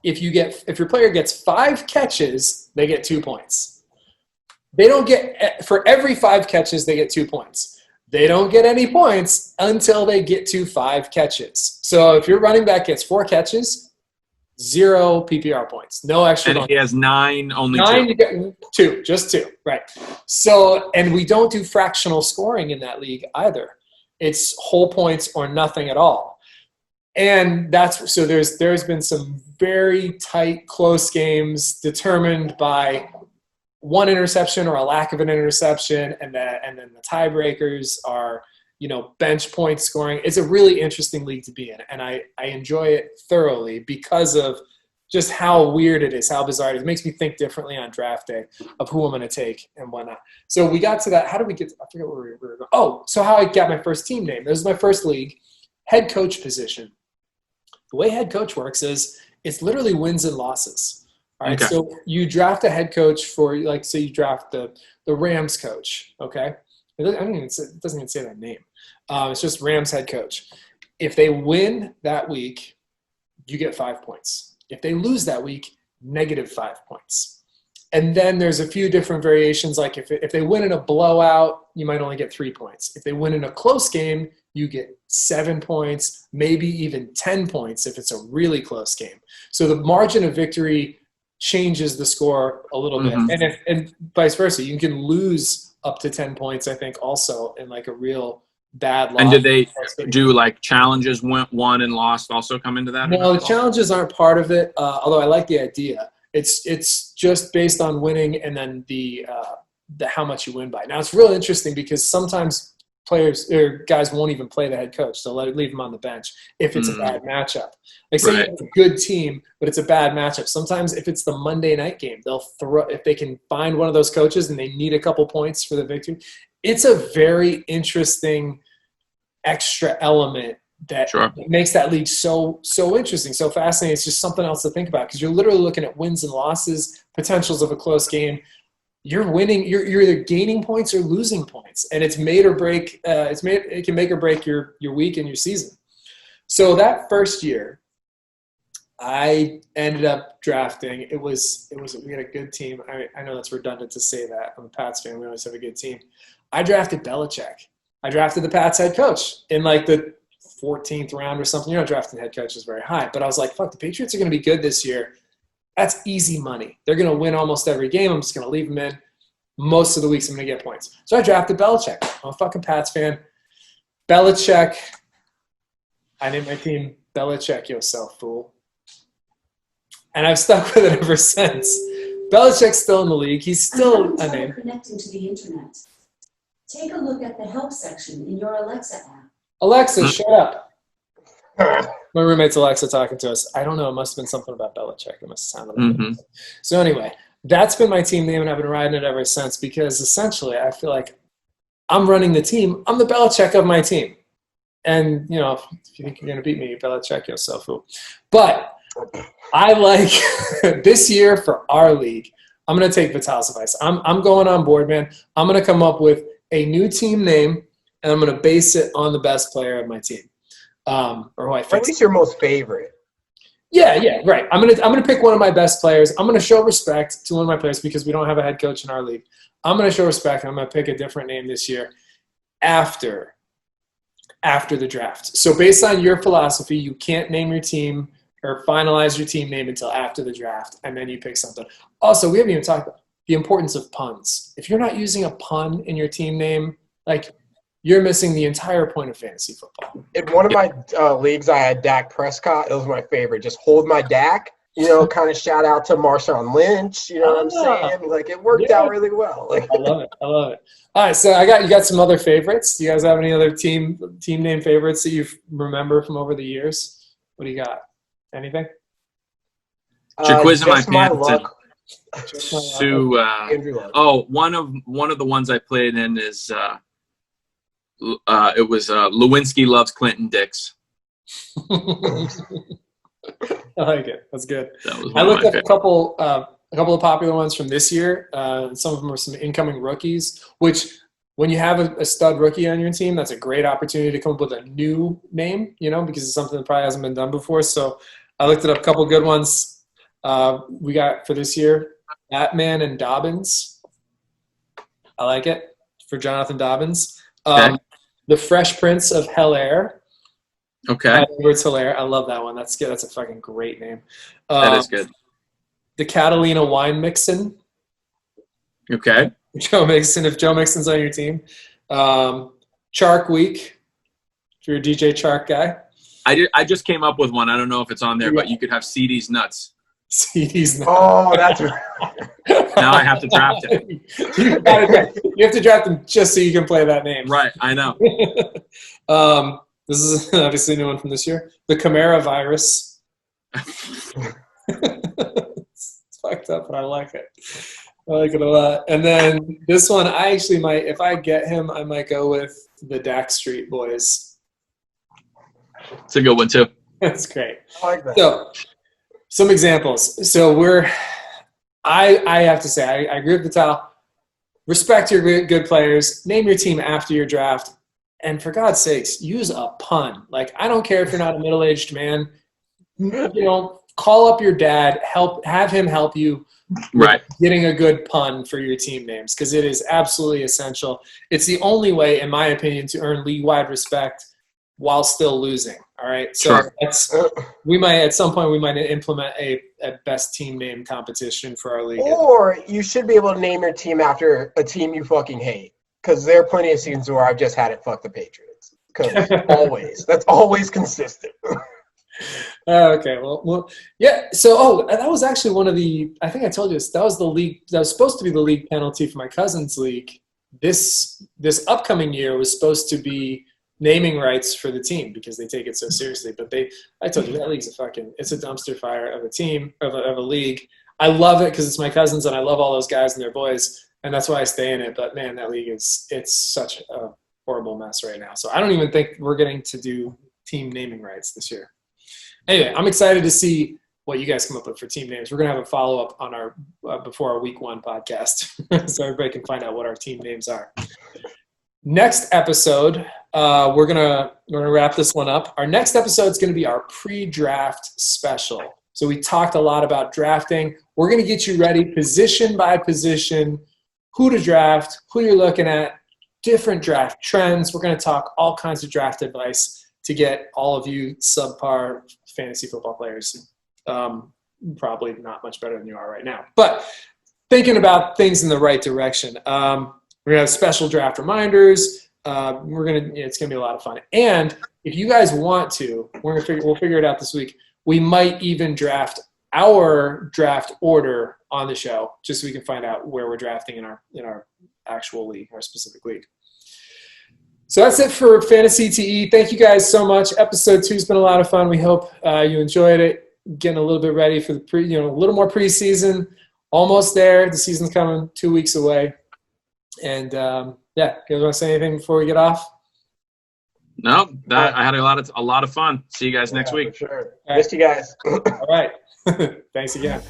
if your player gets 5 catches, they get 2 points. They don't get, for every 5 catches, they get 2 points. They don't get any points until they get to 5 catches. So if your running back gets 4 catches, 0 PPR points, no extra. And if he has 9, only 9, 2. you get 2, just 2, right? So, and we don't do fractional scoring in that league either. It's whole points or nothing at all. And there's been some very tight, close games determined by one interception or a lack of an interception, and then the tiebreakers are, bench point scoring. It's a really interesting league to be in, and I enjoy it thoroughly because of just how weird it is, how bizarre it is. It makes me think differently on draft day of who I'm going to take and whatnot. So we got to that. How did we get to, I forget where we were going. Oh, so how I got my first team name. This was my first league, head coach position. The way head coach works is it's literally wins and losses. All right, Okay. So you draft a head coach for, like, say you draft the Rams coach, okay? It doesn't even say that name. It's just Rams head coach. If they win that week, you get 5 points. If they lose that week, -5 points. And then there's a few different variations, like if they win in a blowout, you might only get 3 points. If they win in a close game, you get 7 points, maybe even 10 points if it's a really close game. So the margin of victory changes the score a little bit, and vice versa. You can lose up to 10 points, I think, also in like a real bad loss. And did they do like challenges, won and lost, also come into that? No, the challenges aren't part of it. Although I like the idea. It's just based on winning, and then the how much you win by. Now it's real interesting because sometimes players or guys won't even play the head coach. So leave him on the bench if it's a bad matchup. Like say you have a good team, but it's a bad matchup. Sometimes if it's the Monday night game, they'll if they can find one of those coaches and they need a couple points for the victory. It's a very interesting extra element that makes that league so interesting, so fascinating. It's just something else to think about because you're literally looking at wins and losses, potentials of a close game. You're winning. You're either gaining points or losing points, and it's made or break. It can make or break your week and your season. So that first year, I ended up drafting. We had a good team. I know that's redundant to say that. I'm a Pats fan. We always have a good team. I drafted Belichick. I drafted the Pats head coach in like the 14th round or something. Drafting head coach is very high, but I was like, fuck, the Patriots are going to be good this year. That's easy money. They're going to win almost every game. I'm just going to leave them in. Most of the weeks I'm going to get points. So I drafted Belichick. I'm a fucking Pats fan. Belichick. I named my team Belichick Yourself, Fool. And I've stuck with it ever since. Belichick's still in the league. He's still a name. Connecting to the internet. Take a look at the help section in your Alexa app. Alexa, shut up. My roommate's Alexa talking to us. I don't know. It must have been something about Belichick. It must have sounded like it. So anyway, that's been my team name, and I've been riding it ever since because essentially I feel like I'm running the team. I'm the Belichick of my team. And, if you think you're going to beat me, Belichick yourself, fool. But I like this year for our league, I'm going to take Vital's advice. I'm going on board, man. I'm going to come up with a new team name, and I'm going to base it on the best player of my team. Or who I think. At least your most favorite. Yeah, right. I'm gonna pick one of my best players. I'm gonna show respect to one of my players because we don't have a head coach in our league. I'm gonna show respect, and I'm gonna pick a different name this year after the draft. So based on your philosophy, you can't name your team or finalize your team name until after the draft, and then you pick something. Also, we haven't even talked about the importance of puns. If you're not using a pun in your team name, like, you're missing the entire point of fantasy football. In one of my leagues, I had Dak Prescott. It was my favorite. Just hold my Dak. Kind of shout out to Marshawn Lynch. You know what I'm saying? Like, it worked out really well. Like, I love it. All right, so you got some other favorites. Do you guys have any other team name favorites that you remember from over the years? What do you got? Anything? Jaquiz in my just my pants. luck. Sue. Andrew Luck. Oh, one of the ones I played in is it was Lewinsky Loves Clinton Dix. I like it. That's good. That was I one of looked my up favorites. a couple of popular ones from this year. Some of them are some incoming rookies, which when you have a stud rookie on your team, that's a great opportunity to come up with a new name, because it's something that probably hasn't been done before. So I looked at a couple good ones we got for this year. Batman and Dobbins. I like it for Jonathan Dobbins. Okay. The Fresh Prince of Hell-Air. Okay, Edwards Hilaire. I love that one. That's good. That's a fucking great name. that is good. The Catalina Wine Mixin. Okay. Joe Mixon, if Joe Mixon's on your team. Chark Week, if you're a DJ Chark guy. I just came up with one. I don't know if it's on there, but you could have CD's nuts. CD's not. Oh, that's right. Now I have to draft it. You have to draft them just so you can play that name. Right, I know. This is obviously a new one from this year. The Chimera Virus. It's fucked up, but I like it. I like it a lot. And then this one, I actually might, if I get him, I might go with the Dak Street Boys. It's a good one too. That's great. I like that. So, some examples. So I have to say, I agree with Vital. Respect your good players. Name your team after your draft. And for God's sakes, use a pun. Like, I don't care if you're not a middle-aged man. Call up your dad. Have him help you Right. getting a good pun for your team names, because it is absolutely essential. It's the only way, in my opinion, to earn league-wide respect while still losing. All right. So Sure. we might, at some point, we might implement a best team name competition for our league. Or you should be able to name your team after a team you fucking hate. Because there are plenty of seasons where I've just had it fuck the Patriots. Because always. That's always consistent. Okay. Well, yeah. So, that was actually one of the, I think I told you this, that was the league, that was supposed to be the league penalty for my cousin's league. This upcoming year was supposed to be naming rights for the team because they take it so seriously. But I told you that league's it's a dumpster fire of a team, of a league. I love it because it's my cousins and I love all those guys and their boys. And that's why I stay in it. But man, that league it's such a horrible mess right now. So I don't even think we're getting to do team naming rights this year. Anyway, I'm excited to see what you guys come up with for team names. We're going to have a follow-up on our before our week 1 podcast so everybody can find out what our team names are. Next episode, we're gonna wrap this one up. Our next episode is going to be our pre-draft special. So we talked a lot about drafting. We're going to get you ready position by position, who to draft, who you're looking at, different draft trends. We're going to talk all kinds of draft advice to get all of you subpar fantasy football players probably not much better than you are right now, but thinking about things in the right direction. We're gonna have special draft reminders. It's gonna be a lot of fun. And if you guys want to, we'll figure it out this week. We might even draft our draft order on the show, just so we can find out where we're drafting in our actual league, our specific league. So that's it for Fantasy TE. Thank you guys so much. Episode 2 has been a lot of fun. We hope you enjoyed it. Getting a little bit ready for the a little more preseason. Almost there. The season's coming 2 weeks away. And you guys want to say anything before we get off? No, I had a lot of fun. See you guys next week. For sure. All right. Missed you guys. All right. Thanks again.